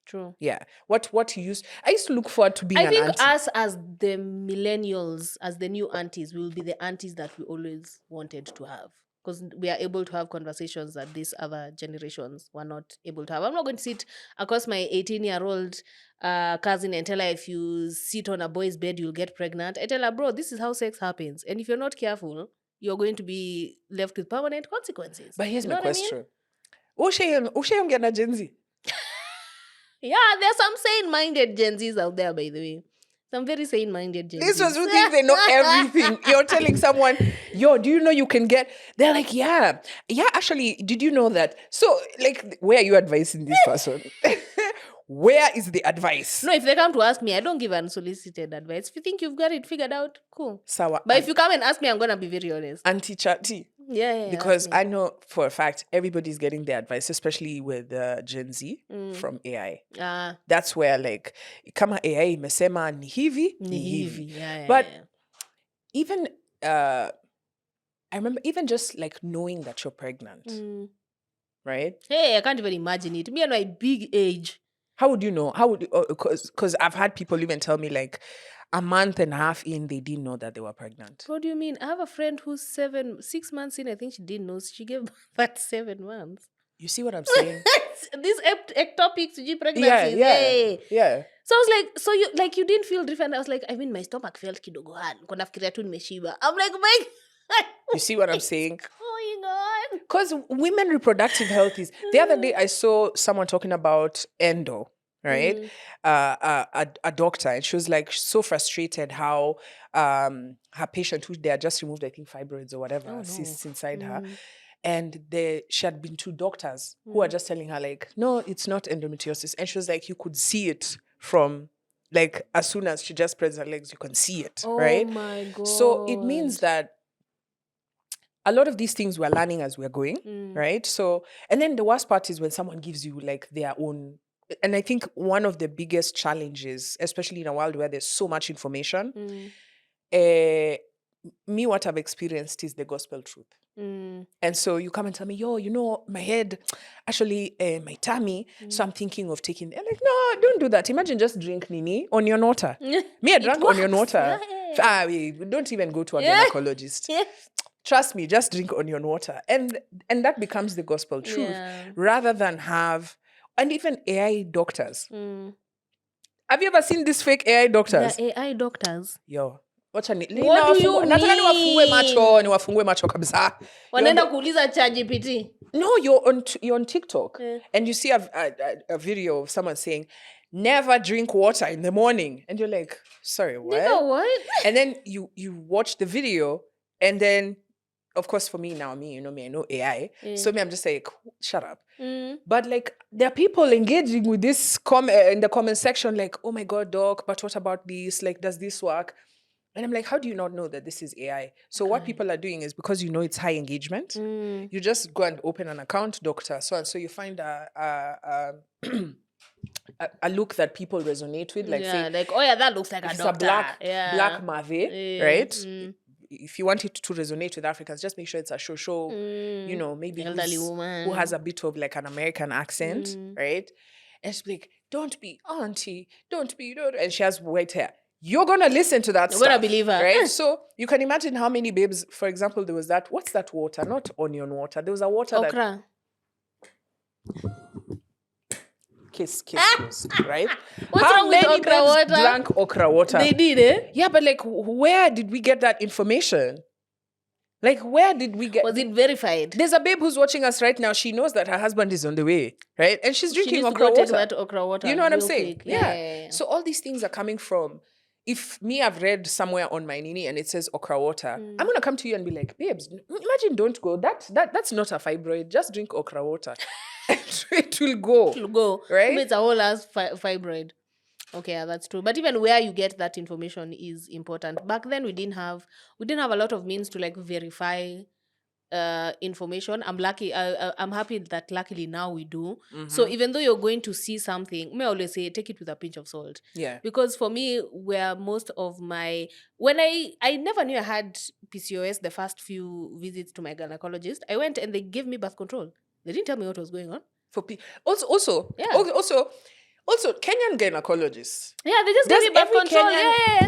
True. Yeah. What you used... I used to look forward to being an auntie. I think us as the millennials, as the new aunties, will be the aunties that we always wanted to have. Because we are able to have conversations that these other generations were not able to have. I'm not going to sit across my 18-year-old cousin and tell her if you sit on a boy's bed, you'll get pregnant. I tell her, bro, this is how sex happens. And if you're not careful, you're going to be left with permanent consequences. But here's my question. Ushaongea na Gen Z? Yeah, there's some sane-minded Gen Zs out there, by the way. Some very sane-minded Gen Zs. This was who think they know everything. You're telling someone, do you know you can get... They're like, yeah, actually, did you know that? So, like, where are you advising this person? Where is the advice? No, if they come to ask me, I don't give unsolicited advice. If you think you've got it figured out, cool. Sawa. But if you come and ask me, I'm going to be very honest. Auntie Chatty. Because I know for a fact everybody's getting their advice, especially with Gen Z from AI. That's where like kama AI imesema ni hivi, ni hivi. But even I remember even just like knowing that you're pregnant, right? Hey, I can't even imagine it. Me and my big age. How would you know? How would because I've had people even tell me like a month and a half in, they didn't know that they were pregnant. What do you mean? I have a friend who's 6 months in. I think she didn't know. She gave birth at 7 months. You see what I'm saying? These ectopics, pregnancies. Yeah. So I was like, so you didn't feel different? I was like, I mean, my stomach felt kidogo hard. I'm like, my you see what I'm saying? Going on. Because women reproductive health is. The other day I saw someone talking about endo, right? A doctor, and she was like so frustrated how her patient, who they had just removed, I think fibroids or whatever, cysts inside her. And she had been to doctors who are just telling her like, no, it's not endometriosis. And she was like, you could see it from like as soon as she just spreads her legs, you can see it, right? Oh my God. So it means that a lot of these things we're learning as we're going, right? So, and then the worst part is when someone gives you like their own, and I think one of the biggest challenges, especially in a world where there's so much information, me, what I've experienced is the gospel truth. And so you come and tell me, yo, you know, my head, actually, my tummy, so I'm thinking of taking, I'm like, no, don't do that. Imagine just drink Nini on your water. Me, I drank on your water. Don't even go to a gynecologist. Trust me, just drink onion water. And that becomes the gospel truth rather than have, and even AI doctors. Have you ever seen these fake AI doctors? The AI doctors? Yo. What do you mean? Niwafungue macho kabisa. Wanaenda kuuliza ChatGPT. No, you're on TikTok and you see a video of someone saying, never drink water in the morning. And you're like, sorry, what? Nigga, what? And then you watch the video and then, of course, for me now, you know me, I know AI. So me, I'm just like, shut up. But like, there are people engaging with this in the comment section like, oh my God, doc, but what about this? Like, does this work? And I'm like, how do you not know that this is AI? So what people are doing is because you know it's high engagement, you just go and open an account, doctor, so and so you find a look that people resonate with, like say, like, oh yeah, that looks like a doctor. It's a black mave, right? If you want it to resonate with Africans, just make sure it's a show, you know, maybe elderly woman who has a bit of like an American accent, right? And she's like, don't be auntie, don't. And she has white hair. You're going to listen to that stuff. You're going to believe her. Right? So you can imagine how many babes, for example, there was that, what's that water? Not onion water. There was a water okra. Kiss, right? What's wrong with okra water? Drank okra water. They did, eh? Yeah, but like, where did we get that information? Like, where did we get... Was it verified? There's a babe who's watching us right now. She knows that her husband is on the way, right? And she's drinking okra water. Take that okra water. You know what I'm saying? Yeah. So all these things are coming from... If me, I've read somewhere on my Nini and it says okra water, I'm going to come to you and be like, babes, imagine don't go. That's not a fibroid. Just drink okra water. It will go. It will go. Right? It's a whole ass fibroid. Okay, yeah, that's true. But even where you get that information is important. Back then we didn't have a lot of means to like verify information. I'm lucky. I'm happy that luckily now we do. So even though you're going to see something, I always say take it with a pinch of salt. Yeah. Because for me, where most of my when I never knew I had PCOS the first few visits to my gynecologist, I went and they gave me birth control. They didn't tell me what was going on. Also, Kenyan gynecologists. Yeah, they just gave me birth control.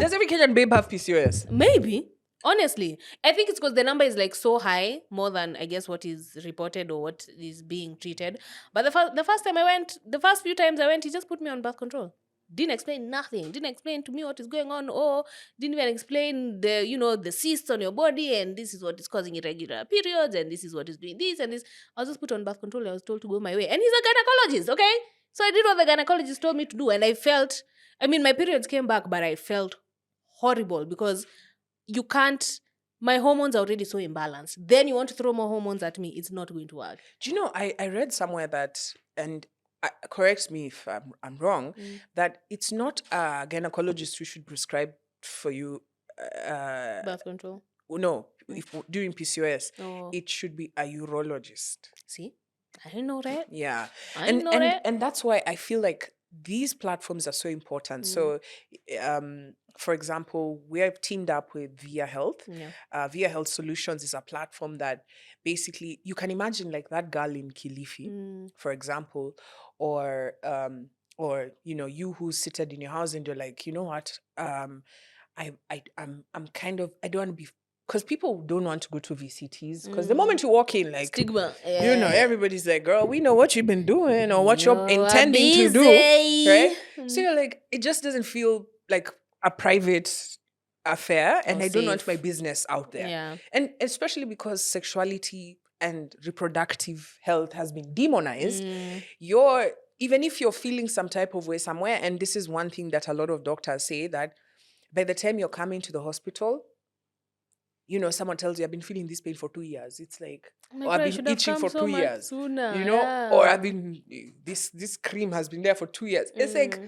Does every Kenyan babe have PCOS? Maybe. Honestly, I think it's because the number is like so high, more than I guess what is reported or what is being treated. But the first few times I went, he just put me on birth control. Didn't explain nothing. Didn't explain to me what is going on, or didn't even explain the cysts on your body, and this is what is causing irregular periods, and this is what is doing this and this. I was just put on birth control. I was told to go my way, and he's a gynecologist. Okay, so I did what the gynecologist told me to do, and my periods came back, but I felt horrible because you can't, my hormones are already so imbalanced. Then you want to throw more hormones at me. It's not going to work. Do you know, I read somewhere that, and correct me if I'm wrong, that it's not a gynecologist who should prescribe for you. Birth control? No, during PCOS, it should be a urologist. See, I didn't know that. Yeah, I didn't know that. And that's why I feel like these platforms are so important. So, for example, we have teamed up with Viya Health. Viya Health Solutions is a platform that basically you can imagine like that girl in Kilifi, for example, or you who's seated in your house and you're like, you know what, I'm kind of, I don't want to be. Because people don't want to go to VCTs. Because the moment you walk in, like, stigma, everybody's like, girl, we know what you've been doing or what you're intending to do. Right? So you're like, it just doesn't feel like a private affair. And I don't want my business out there. Yeah. And especially because sexuality and reproductive health has been demonized, even if you're feeling some type of way somewhere, and this is one thing that a lot of doctors say, that by the time you're coming to the hospital, someone tells you, I've been feeling this pain for 2 years. It's like, I've been itching for 2 years. Sooner, or I've been, this cream has been there for 2 years. It's like,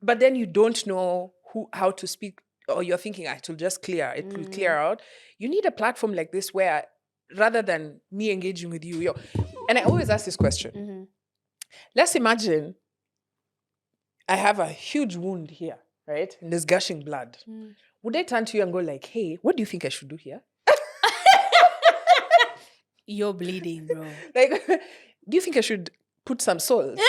but then you don't know how to speak, or you're thinking, it will just clear. It will clear out. You need a platform like this where, rather than me engaging with you, and I always ask this question. Let's imagine I have a huge wound here, right? And there's gushing blood. Would I turn to you and go like, hey, what do you think I should do here? You're bleeding, bro. Like, do you think I should put some salt?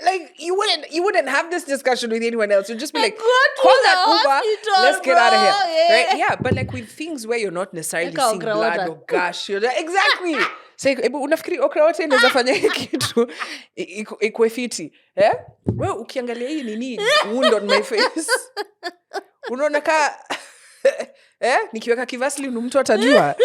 Like, you wouldn't have this discussion with anyone else. You'd just be like, call that Uber, let's get out of here. Yeah. Right? Yeah, but like with things where you're not necessarily seeing blood or gush, you're like, exactly. So, unafikiri okra wote inaweza fanya hii kitu ikwe fiti. Yeah? Wewe ukiangalia hii nini wound on my face. Unaona ka nikiweka kivaseline mtu atajua.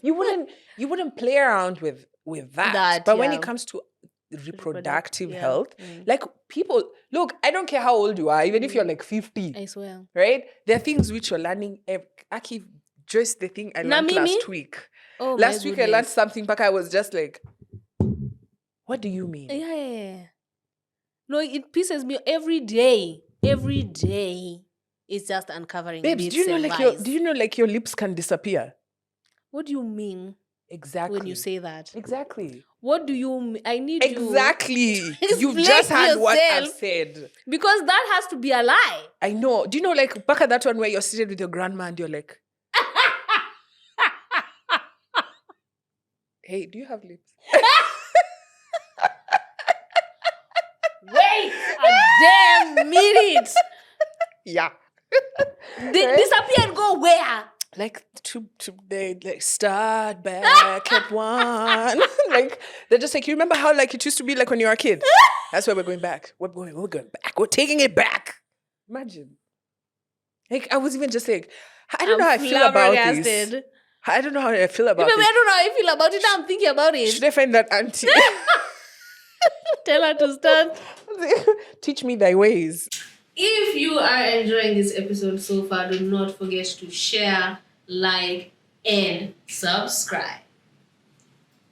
You wouldn't play around with that. But when it comes to reproductive health, like people, look, I don't care how old you are, even if you're like 50. I swear. Right? There are things which you're learning. Aki, just the thing I learned last week. Last week I learned something, but I was just like, what do you mean? Yeah. No, it pisses me every day. Every day. It's just uncovering. Babes, do you know like your lips can disappear? What do you mean? Exactly. When you say that. Exactly. What do you mean? I need exactly. you. You've just had what I've said. Because that has to be a lie. I know. Do you know like back at that one where you're seated with your grandma and you're like, hey, do you have lips? Wait a damn minute. Yeah. Disappear and go where? Like they like start back at one. Like they're just like, you remember how like it used to be like when you were a kid? That's where we're going back. We're going back. We're taking it back. Imagine. Like I was even just like, I don't know how I feel about this. I don't know how I feel about it. I don't know how I feel about it. Now I'm thinking about it. Should I find that auntie? Tell her to stand. Teach me thy ways. If you are enjoying this episode so far, do not forget to share, like, and subscribe.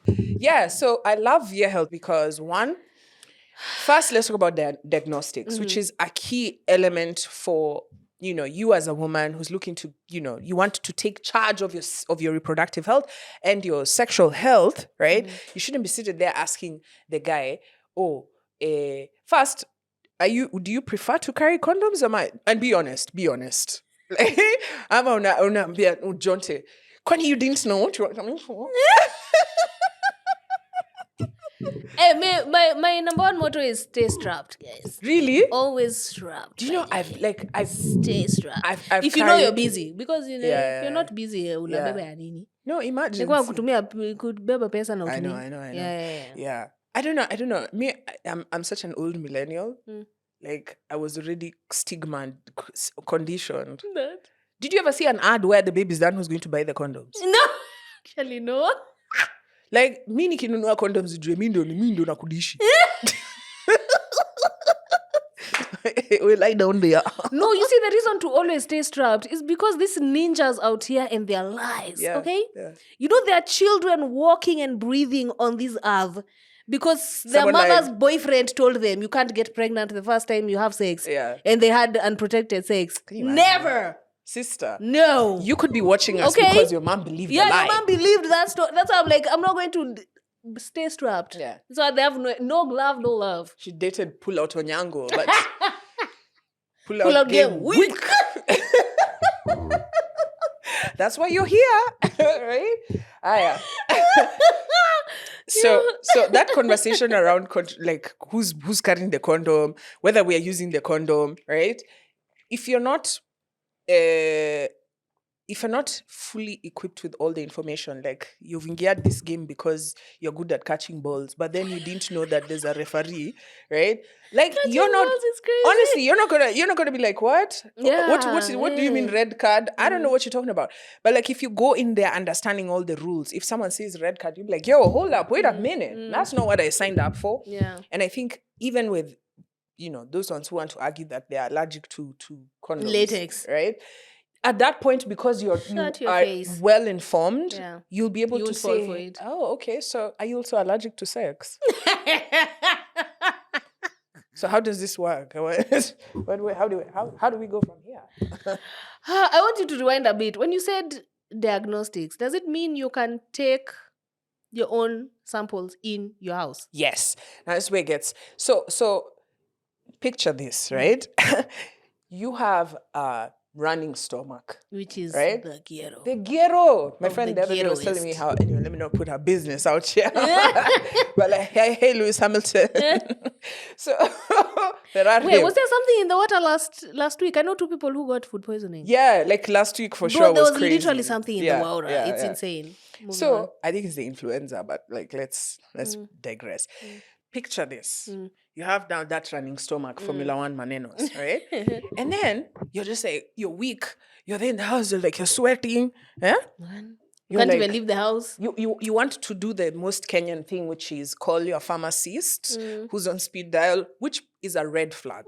Yeah, so I love Viya Health because first let's talk about diagnostics, which is a key element for you as a woman who's looking to, you want to take charge of your reproductive health and your sexual health, right? You shouldn't be sitting there asking the guy, first, do you prefer to carry condoms? And be honest. Like, I'm on Jonte. Kwani you didn't know what you were coming for? Hey, my number one motto is stay strapped, guys. Really? Always strapped. Do you know I've stay strapped. I've if you know you're busy, because if you're not busy, unabeba ya nini? No, imagine. Kwa kutumia kubeba pesa na I know. Yeah. I don't know. Me, I'm such an old millennial. Like I was already stigma conditioned. Did you ever see an ad where the baby's dad was going to buy the condoms? No, actually no. Like mi nikinunua condoms ujue mi ndo nakudishi. We lie down there. No, you see the reason to always stay strapped is because these ninjas out here and their lives, okay? Yeah. You know there are children walking and breathing on this earth because their mother's boyfriend told them you can't get pregnant the first time you have sex. Yeah. And they had unprotected sex. Never. sister. No. You could be watching us because your mom believed the lie. Yeah, your mom believed that story. That's why I'm like, I'm not going to stay strapped. Yeah. So they have no glove, no love. She dated Pull Out Onyango, but Pull Out game weak. That's why you're here, right? Yeah. So that conversation around like who's carrying the condom, whether we are using the condom, right? If you're not fully equipped with all the information, like you've geared this game because you're good at catching balls, but then you didn't know that there's a referee, right? Like Catching you're not balls is crazy. honestly, you're not gonna be like, what? Yeah, What do you mean red card? I don't know what you're talking about. But like if you go in there understanding all the rules, if someone says red card, you'll be like, yo, hold up, wait a minute. That's not what I signed up for. Yeah. And I think even with those ones who want to argue that they're allergic to condoms, latex, right? At that point, because you are well informed, you'll be able to say, for it. Oh, okay, so are you also allergic to sex? So how does this work? How do we go from here? I want you to rewind a bit. When you said diagnostics, does it mean you can take your own samples in your house? Yes. Now this way it gets so picture this, right? You have running stomach, which is right? the ghetto. The ghetto. My friend the other day was telling me how. Anyway, let me not put her business out here. But like, hey, Lewis Hamilton. So there are. Wait, was there something in the water last week? I know 2 people who got food poisoning. Yeah, like last week for sure. There was crazy. Literally something in the water. It's insane. Moving on. I think it's the influenza, but like let's digress. Picture this. You have now that running stomach, Formula 1 manenos, right? And then you're just like, you're weak. You're there in the house, you're sweating. Yeah? You can't even leave the house. You want to do the most Kenyan thing, which is call your pharmacist who's on speed dial, which is a red flag.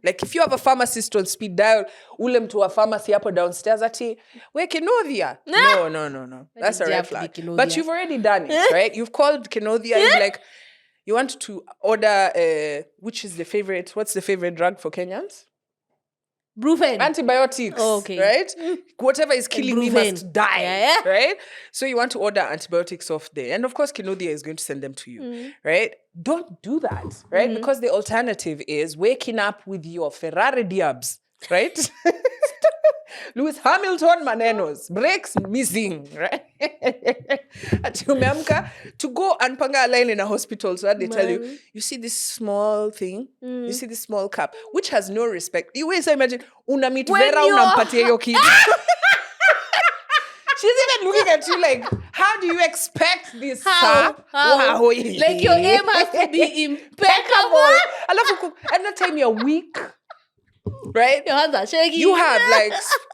Like if you have a pharmacist on speed dial, ule mtu wa pharmacy hapo downstairs ati, we Kenodia. No. That's a red flag. But you've already done it, right? You've called Kenodia, you're like, you want to order, which is what's the favorite drug for Kenyans? Brufen. Antibiotics, right? Whatever is killing me must die, right? So you want to order antibiotics off there. And of course, Kenodia is going to send them to you, right? Don't do that, right? Because the alternative is waking up with your Ferrari diabs, right? Lewis Hamilton manenos, brakes missing, right? Ati umeamka to go and panga a line in a hospital, so that they tell you see this small thing, you see this small cup, which has no respect. You always imagine, una meet Vera, unampatia your kid. She's even looking at you like, how do you expect this? How? Like your aim has to be impeccable. At that time you're weak. Right? Your hands are shaking. You have like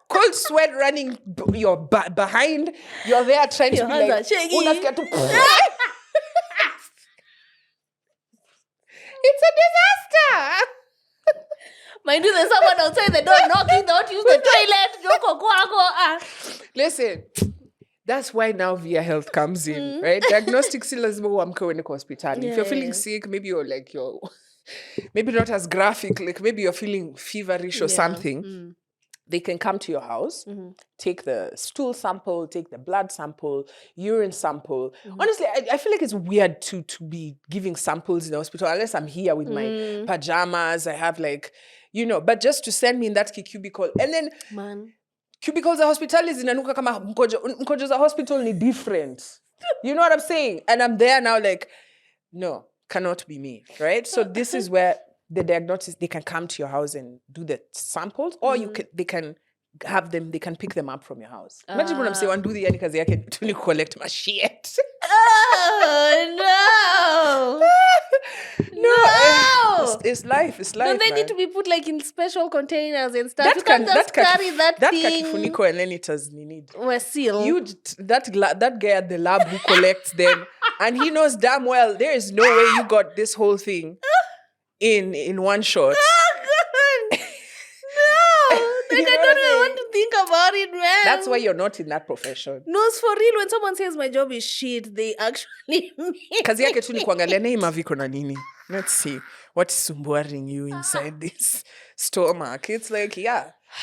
cold sweat running your behind. You're there trying to be like, hands are shaking. It's a disaster. Mind you, there's someone outside the door knocking. Don't use the toilet. Listen, that's why now Viya Health comes in, right? Diagnostic still lazima uamke uende kwa hospitali. If you're feeling sick, maybe you're maybe not as graphic, like maybe you're feeling feverish or something. They can come to your house, take the stool sample, take the blood sample, urine sample. Honestly, I feel like it's weird to be giving samples in the hospital unless I'm here with my pajamas. I have like, but just to send me in that cubicle. And then cubicles za hospitali zinanuka kama mkojo za hospital ni different. You know what I'm saying? And I'm there now like, no, cannot be me, right? So this is where the diagnosis, they can come to your house and do the samples, or they can pick them up from your house. Imagine what I'm saying, do the yani kazi yake to collect my shit. Oh no. No. It's life. Don't they need to be put like in special containers and stuff? You can't just carry that thing. Kakifuniko and then it has need. We're sealed. That guy at the lab who collects them, and he knows damn well there is no way you got this whole thing in one shot. Oh God. No. Like I don't even want to think about it, man. That's why you're not in that profession. No, it's for real. When someone says my job is shit, they actually mean. Kazi yake tu ni kuangalia nei maviko na nini. Let's see what's sumbuaring you inside this stomach. It's like,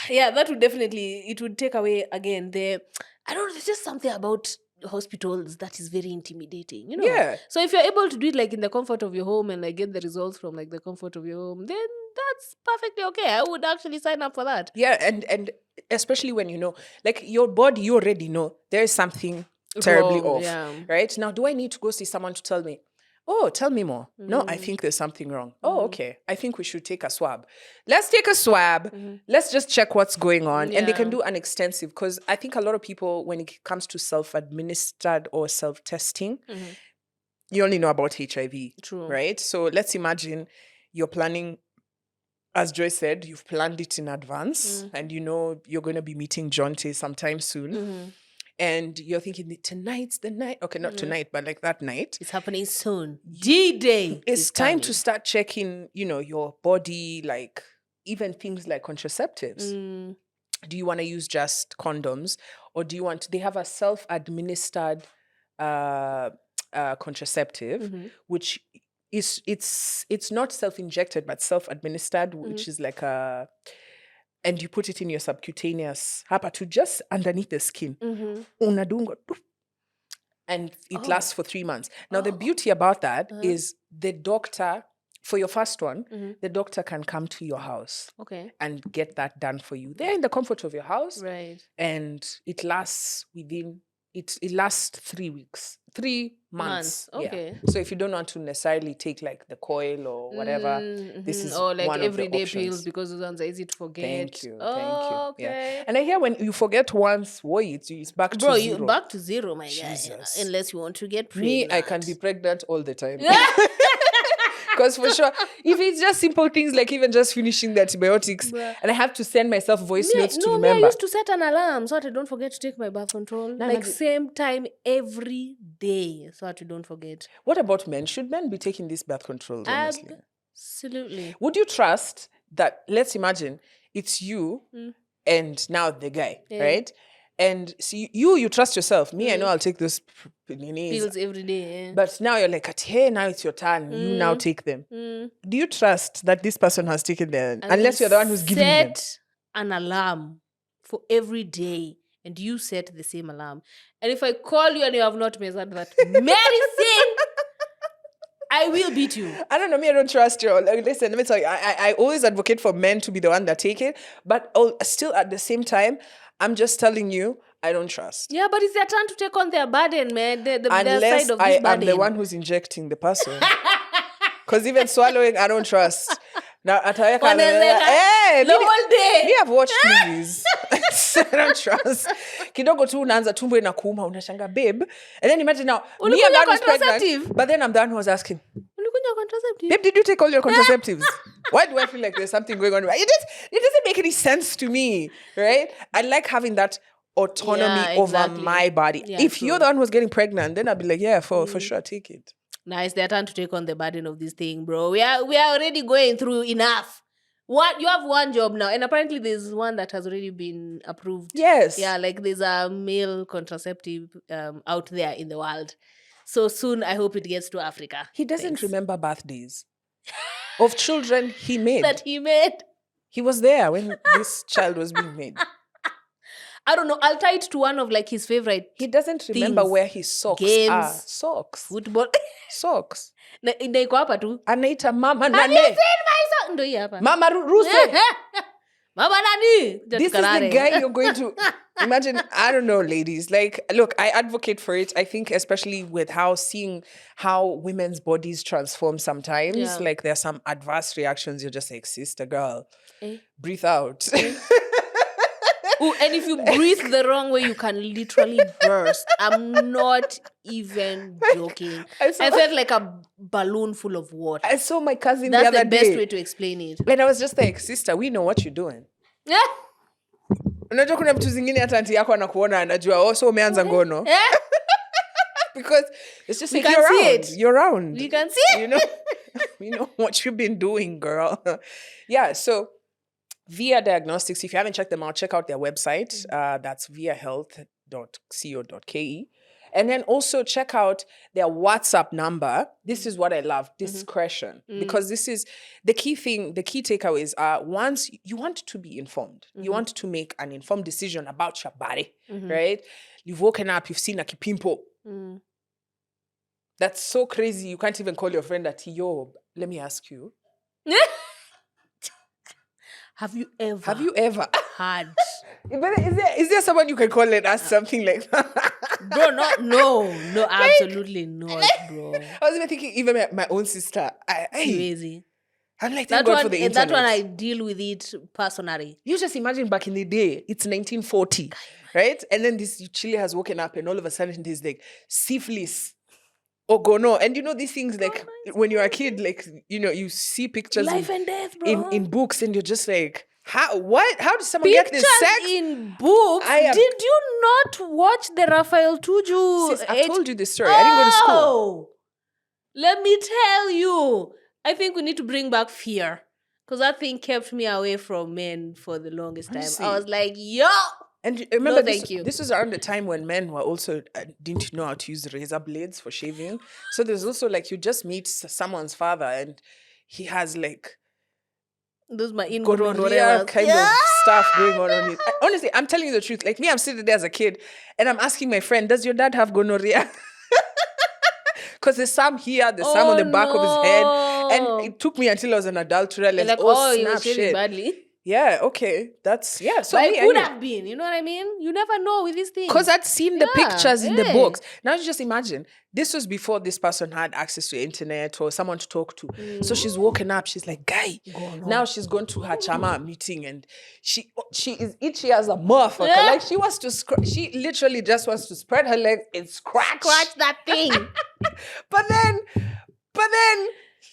Yeah, that would definitely, it would take away again I don't know, there's just something about hospitals that is very intimidating, Yeah. So if you're able to do it like in the comfort of your home and like get the results from like the comfort of your home, then that's perfectly okay. I would actually sign up for that. Yeah, and especially when like your body, you already know there is something terribly Wrong, off, yeah. right? Now, do I need to go see someone to tell me, oh, tell me more? No, I think there's something wrong. Oh, okay. I think we should take a swab. Let's take a swab. Let's just check what's going on. And they can do an extensive, because I think a lot of people, when it comes to self-administered or self-testing, you only know about HIV. True. Right? So let's imagine you're planning, as Joyce said, you've planned it in advance and you're going to be meeting Jonte sometime soon. And you're thinking, tonight's the night. Okay, not tonight, but like that night. It's happening soon. D-Day. It's time to start checking, your body, like even things like contraceptives. Do you want to use just condoms? Or they have a self-administered contraceptive, which it's not self-injected but self-administered, which is like and you put it in your subcutaneous hapa to just underneath the skin. Unadunga. And it lasts for 3 months. Now the beauty about that is the doctor, for your first one, the doctor can come to your house and get that done for you. They're in the comfort of your house. Right. And it lasts it lasts 3 weeks. 3 months. Okay. Yeah. So if you don't want to necessarily take like the coil or whatever, this is or like one everyday of the options. pills, because those ones are easy to forget. Thank you. Okay. Yeah. And I hear when you forget once, it's back to zero. You're back to zero, my guy. Unless you want to get pregnant. Me, I can be pregnant all the time. Because for sure, if it's just simple things like even just finishing the antibiotics, and I have to send myself voice notes to remember. I used to set an alarm so that I don't forget to take my birth control. Same time every day so that you don't forget. What about men? Should men be taking these birth controls, honestly? Absolutely. Would you trust that, let's imagine, it's you and now the guy, right? And see, you trust yourself. Me, I know I'll take those pills every day. But now you're like, hey, now it's your turn. You now take them. Do you trust that this person has taken them? Unless you're the one who's giving them. Set an alarm for every day, and you set the same alarm. And if I call you and you have not measured that medicine, I will beat you. I don't know. Me, I don't trust you. Like, listen, let me tell you. I always advocate for men to be the one that take it. But still, at the same time, I'm just telling you, I don't trust. Yeah, but it's their turn to take on their burden, man. Their side of this burden. Unless I am the one who's injecting the person. Because even swallowing, I don't trust. Now, hey, the whole day. We have watched movies. I don't trust. Kidogo tu unaanza tumbo inakuuma, unashanga, babe. And then imagine now, me and was pregnant, but then I'm the one who was asking, contraceptive. Babe, did you take all your contraceptives? Why do I feel like there's something going on? It doesn't make any sense to me, right? I like having that autonomy over my body. Yeah, if you're the one who's getting pregnant, then I'll be like, yeah, for sure, take it. It's their turn to take on the burden of this thing, bro. We are already going through enough. You have one job now, and apparently there's one that has already been approved. Yes. Yeah, like there's a male contraceptive out there in the world. So soon, I hope it gets to Africa. He doesn't remember birthdays of children he made. That he made. He was there when this child was being made. I don't know. I'll tie it to one of like his favorite. He doesn't remember where his socks are. Socks. Football. Socks. Iko hapa tu. Anaita mama nane. Have you seen my sock? Ndo hii hapa. Mama Russo. Mama nani. This is the guy you're going to imagine. I don't know, ladies. Like, look, I advocate for it. I think especially with seeing how women's bodies transform sometimes. Yeah. Like there are some adverse reactions. You're just like, sister girl, breathe out. Ooh, and if you breathe the wrong way, you can literally burst. I'm not even joking. I felt like a balloon full of water. I saw my cousin That's the other day. That's the best way to explain it. And I was just like, sister, we know what you're doing. Unajua kuna mtu zingine hata auntie yako anakuona anajua so umeanza ngono. Because it's just like you're around. You're around. We can see it. You know what you've been doing, girl. Yeah, so Viya Diagnostics, if you haven't checked them out, check out their website. That's viyahealth.co.ke. And then also check out their WhatsApp number. This is what I love, discretion. Because this is the key thing, the key takeaways are, once you want to be informed, you want to make an informed decision about your body, right? You've woken up, you've seen a kipimpo. That's so crazy. You can't even call your friend that, yo, let me ask you. Have you ever had? Is there someone you can call and ask something like that? Bro, no, absolutely not, bro. I was even thinking, even my own sister. Crazy. I'm like, thank God for the internet. That one, I deal with it personally. You just imagine back in the day, it's 1940, right? And then this Chile has woken up and all of a sudden there's like syphilis. Gono. And these things, like when you're a kid, like, you see pictures life and death, bro. in books, and you're just like, how did someone get this sex? In books? Did you not watch the Rafael Tuju? Sis, I told you this story. I didn't go to school. Let me tell you. I think we need to bring back fear. Because that thing kept me away from men for the longest time. I was like, yo! And remember, this was around the time when men were also didn't know how to use razor blades for shaving. So there's also like, you just meet someone's father and he has like those my gonorrhea kind of stuff going on it. Honestly, I'm telling you the truth. Like me, I'm sitting there as a kid and I'm asking my friend, does your dad have gonorrhea? Because there's some here, there's some on the back of his head. And it took me until I was an adult to realize, you were shaving badly. Yeah, okay. That's, yeah. So but it could have been, you know what I mean? You never know with these things. Because I'd seen the pictures in the books. Now you just imagine, this was before this person had access to the internet or someone to talk to. So she's woken up, she's like, guy. Now she's gone to her chama meeting and she is itchy as a motherfucker. Like she literally just wants to spread her legs and scratch that thing. But then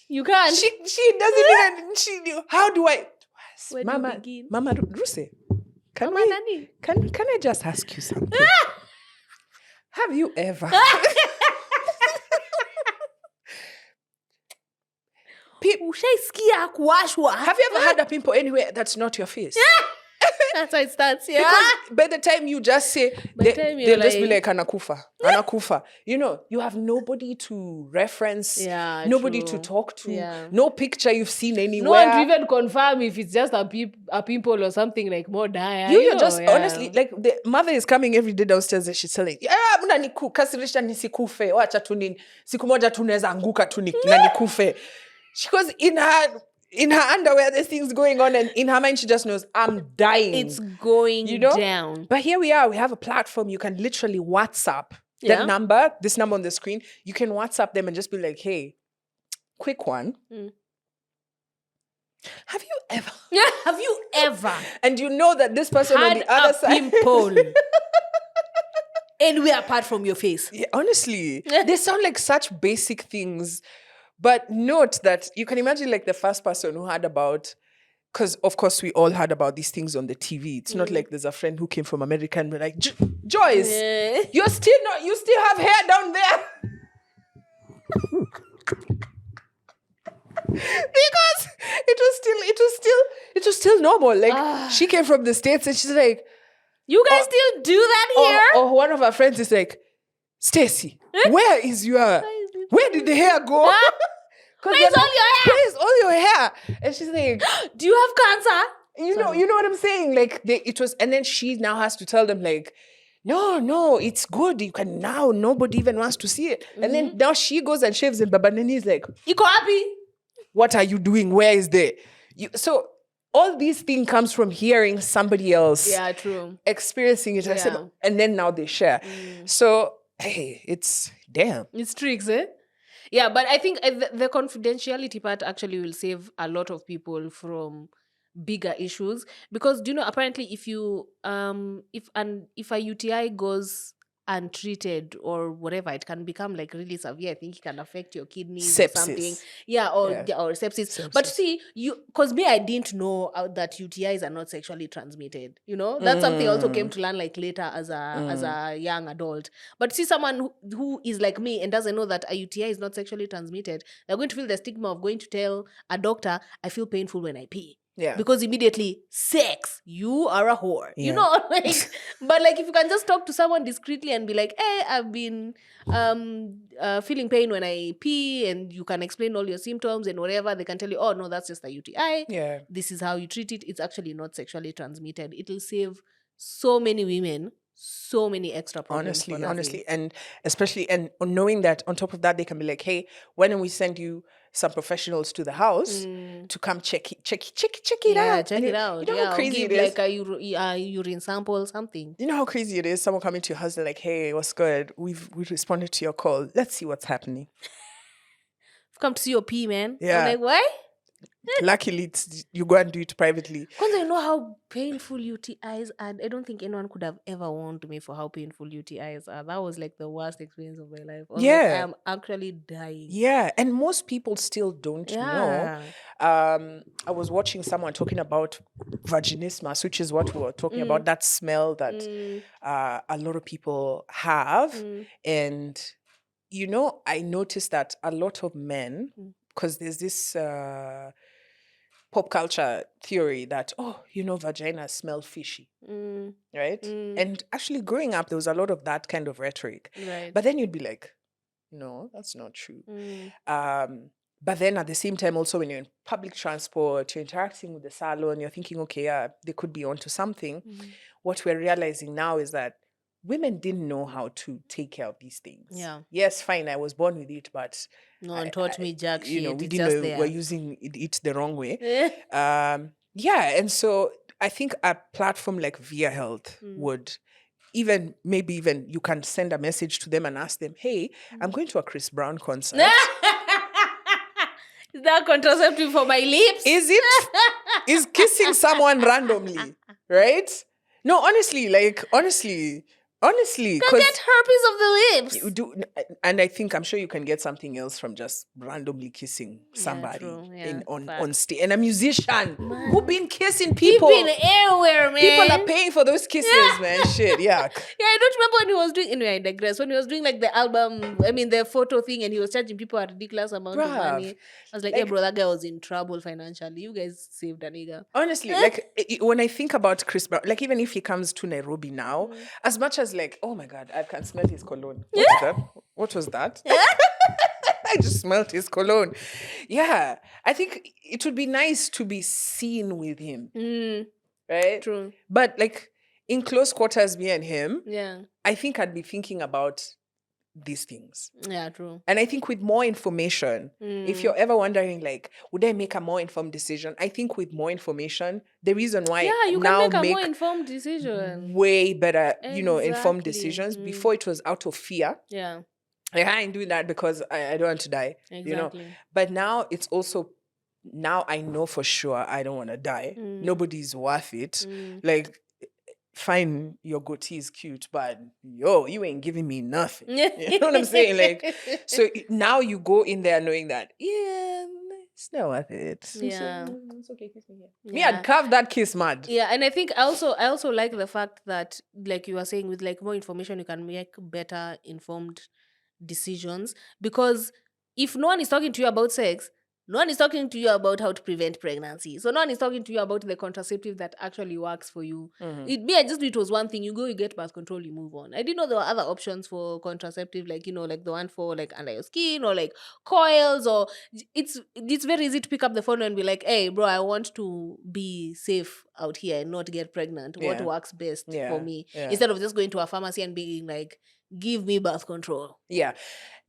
you can't. She doesn't even, how do I... Where do you begin? Mama Ruse, can I just ask you something? Have you ever... Have you ever had a pimple anywhere that's not your face? That's how it starts, yeah. Because by the time you just say, they'll just be like, anakufa. You have nobody to reference, nobody to talk to, no picture you've seen anywhere. No one to even confirm if it's just a pimple or something like more dire. You're just, honestly, like the mother is coming every day downstairs and she's telling, kasirisha nisikufe, wacha tu nini, siku moja tunaweza anguka tu na nikufe. Because in her underwear, there's things going on, and in her mind, she just knows, I'm dying. It's going down. But here we are. We have a platform. You can literally WhatsApp that number, this number on the screen. You can WhatsApp them and just be like, hey, quick one. Have you ever? And you know that this person on the other side... pimple. And we are apart from your face. Yeah, honestly, they sound like such basic things. But note that you can imagine like the first person who heard about, because of course we all heard about these things on the TV. It's not like there's a friend who came from America and we're like, Joyce, you still have hair down there. Because it was still normal. Like she came from the States and she's like, you guys still do that here? Or one of her friends is like, Stacy, where did the hair go? Where's all your hair? And she's like, do you have cancer? You know what I'm saying? Like and then she now has to tell them like, no, it's good. You can now, nobody even wants to see it. And then now she goes and shaves and Babanini is like, Iko happy? What are you doing? Where is the... So all these things comes from hearing somebody else experiencing it. And then now they share. So, hey, it's damn. It's tricks, eh? Yeah, but I think the confidentiality part actually will save a lot of people from bigger issues, because apparently if you if a UTI goes untreated or whatever, it can become like really severe. I think it can affect your kidneys sepsis. Or something. Or sepsis. But see, because I didn't know that UTIs are not sexually transmitted. That's something I also came to learn like later as a young adult. But see, someone who is like me and doesn't know that a UTI is not sexually transmitted, they're going to feel the stigma of going to tell a doctor, I feel painful when I pee. Yeah. Because immediately, sex, you are a whore. You know, like, but like if you can just talk to someone discreetly and be like, hey, I've been feeling pain when I pee, and you can explain all your symptoms and whatever, they can tell you, oh no, that's just a UTI. Yeah. This is how you treat it. It's actually not sexually transmitted. It'll save so many women so many extra problems. Honestly, and especially, and knowing that on top of that, they can be like, hey, why don't we send you some professionals to the house to come check it out. Check it out. You know how crazy it is? Like a urine sample, something. You know how crazy it is? Someone coming to your house, they're like, hey, what's good? We've responded to your call. Let's see what's happening. I've come to see your pee, man. Yeah. I'm like, why? Luckily, you go and do it privately. Because I know how painful UTIs are. I don't think anyone could have ever warned me for how painful UTIs are. That was like the worst experience of my life. Like, I am actually dying. Yeah, and most people still don't know. I was watching someone talking about vaginismus, which is what we were talking about, that smell that a lot of people have. And, you know, I noticed that a lot of men, because there's this pop culture theory that, oh, you know, vaginas smell fishy, right? And actually growing up, there was a lot of that kind of rhetoric. Right. But then you'd be like, no, that's not true. But then at the same time, also when you're in public transport, you're interacting with the salon, you're thinking, okay, yeah, they could be onto something. What we're realizing now is that women didn't know how to take care of these things. Yeah. Yes, fine, I was born with it, but no one taught me jack shit. You know, we it's didn't know there. we're using it the wrong way. Yeah, and so I think a platform like Viya Health would maybe even you can send a message to them and ask them, hey, I'm going to a Chris Brown concert. Is that contraceptive for my lips? Is kissing someone randomly, right? No, honestly, Go get herpes of the lips. You do, and I'm sure you can get something else from just randomly kissing somebody on stage. And a musician who been kissing people. He been everywhere, man. People are paying for those kisses, man. Shit, yuck. Yeah, I don't remember when he was doing. Anyway, I digress. When he was doing like the album, the photo thing, and he was charging people a ridiculous amount of money. I was like, hey, bro, that guy was in trouble financially. You guys saved a nigga. Honestly, when I think about Chris Brown, like even if he comes to Nairobi now, as much as like, oh my God, I can smell his cologne. What was that? I just smelled his cologne. Yeah, I think it would be nice to be seen with him. Right? True. But like in close quarters, me and him, I think I'd be thinking about these things. Yeah, true. And I think with more information, if you're ever wondering, like, would I make a more informed decision? I think with more information, the reason why you now can make a more informed decision. Way better, informed decisions. Before it was out of fear. Yeah. Like, I ain't doing that because I don't want to die. Exactly. But now it's also, now I know for sure I don't want to die. Nobody's worth it. Like, fine, your goatee is cute, but you ain't giving me nothing. You know what I'm saying? Like, so now you go in there knowing that, it's not worth it. Yeah. It's okay, kiss me here. Me, I'd carve that kiss mad. Yeah, and I think I also like the fact that, like you were saying, with like more information, you can make better informed decisions. Because if no one is talking to you about sex, no one is talking to you about how to prevent pregnancy. So no one is talking to you about the contraceptive that actually works for you. It was one thing. You go, you get birth control, you move on. I didn't know there were other options for contraceptive, like, like the one for like under your skin or like coils, or it's very easy to pick up the phone and be like, hey, bro, I want to be safe out here and not get pregnant. What works best for me? Instead of just going to a pharmacy and being like, give me birth control. Yeah.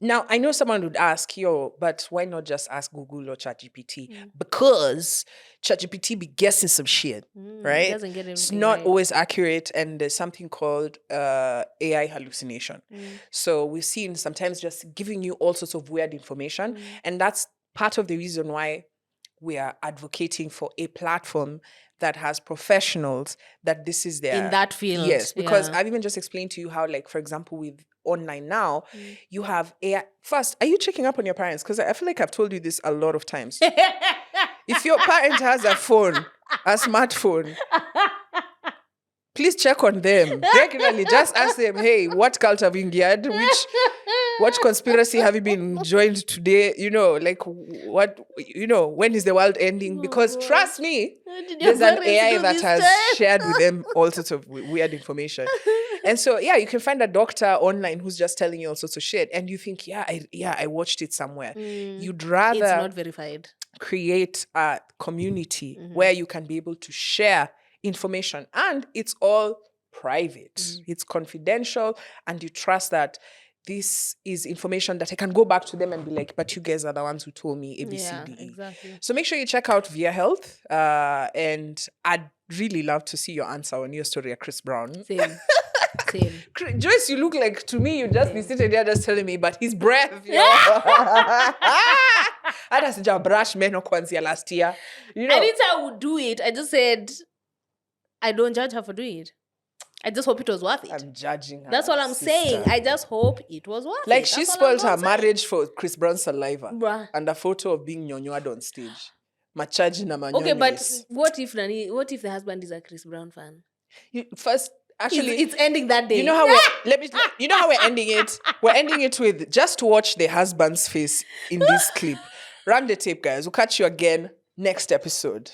Now, I know someone would ask, but why not just ask Google or ChatGPT? Because ChatGPT be guessing some shit, right? It doesn't get it's not always accurate, and there's something called AI hallucination. So we've seen sometimes just giving you all sorts of weird information, and that's part of the reason why we are advocating for a platform that has professionals that this is their... in that field. Yes, because I've even just explained to you how, like, for example, with online now, you have AI. First, are you checking up on your parents? Because I feel like I've told you this a lot of times. If your parent has a smartphone, please check on them regularly. Just ask them, hey, what cult have you geared? What conspiracy have you been joined today? You know, like what, you know, when is the world ending? Because trust me, there's an AI that has shared with them all sorts of weird information. And so, yeah, you can find a doctor online who's just telling you all sorts of shit. And you think, I watched it somewhere. You'd rather... It's not verified. ...create a community where you can be able to share information. And it's all private. It's confidential. And you trust that this is information that I can go back to them and be like, but you guys are the ones who told me ABCDE. Yeah, exactly. So make sure you check out Viya Health. And I'd really love to see your answer on your story at Chris Brown. Same. Joyce, you look like, to me, you just be sitting there just telling me, but his breath, yo. Hata sija brush meno kwanzia last year. You know. I didn't say I would do it. I just said I don't judge her for doing it. I just hope it was worth it. I'm judging her. That's all I'm saying. I just hope it was worth it. Like, she spoiled her marriage for Chris Brown's saliva. Bruh. And a photo of being nyonyoad on stage. Machaji na manyonyo. Okay, but what if the husband is a Chris Brown fan? Actually, it's ending that day. You know how you know how we're ending it? We're ending it with just watch the husband's face in this clip. Run the tape, guys. We'll catch you again next episode.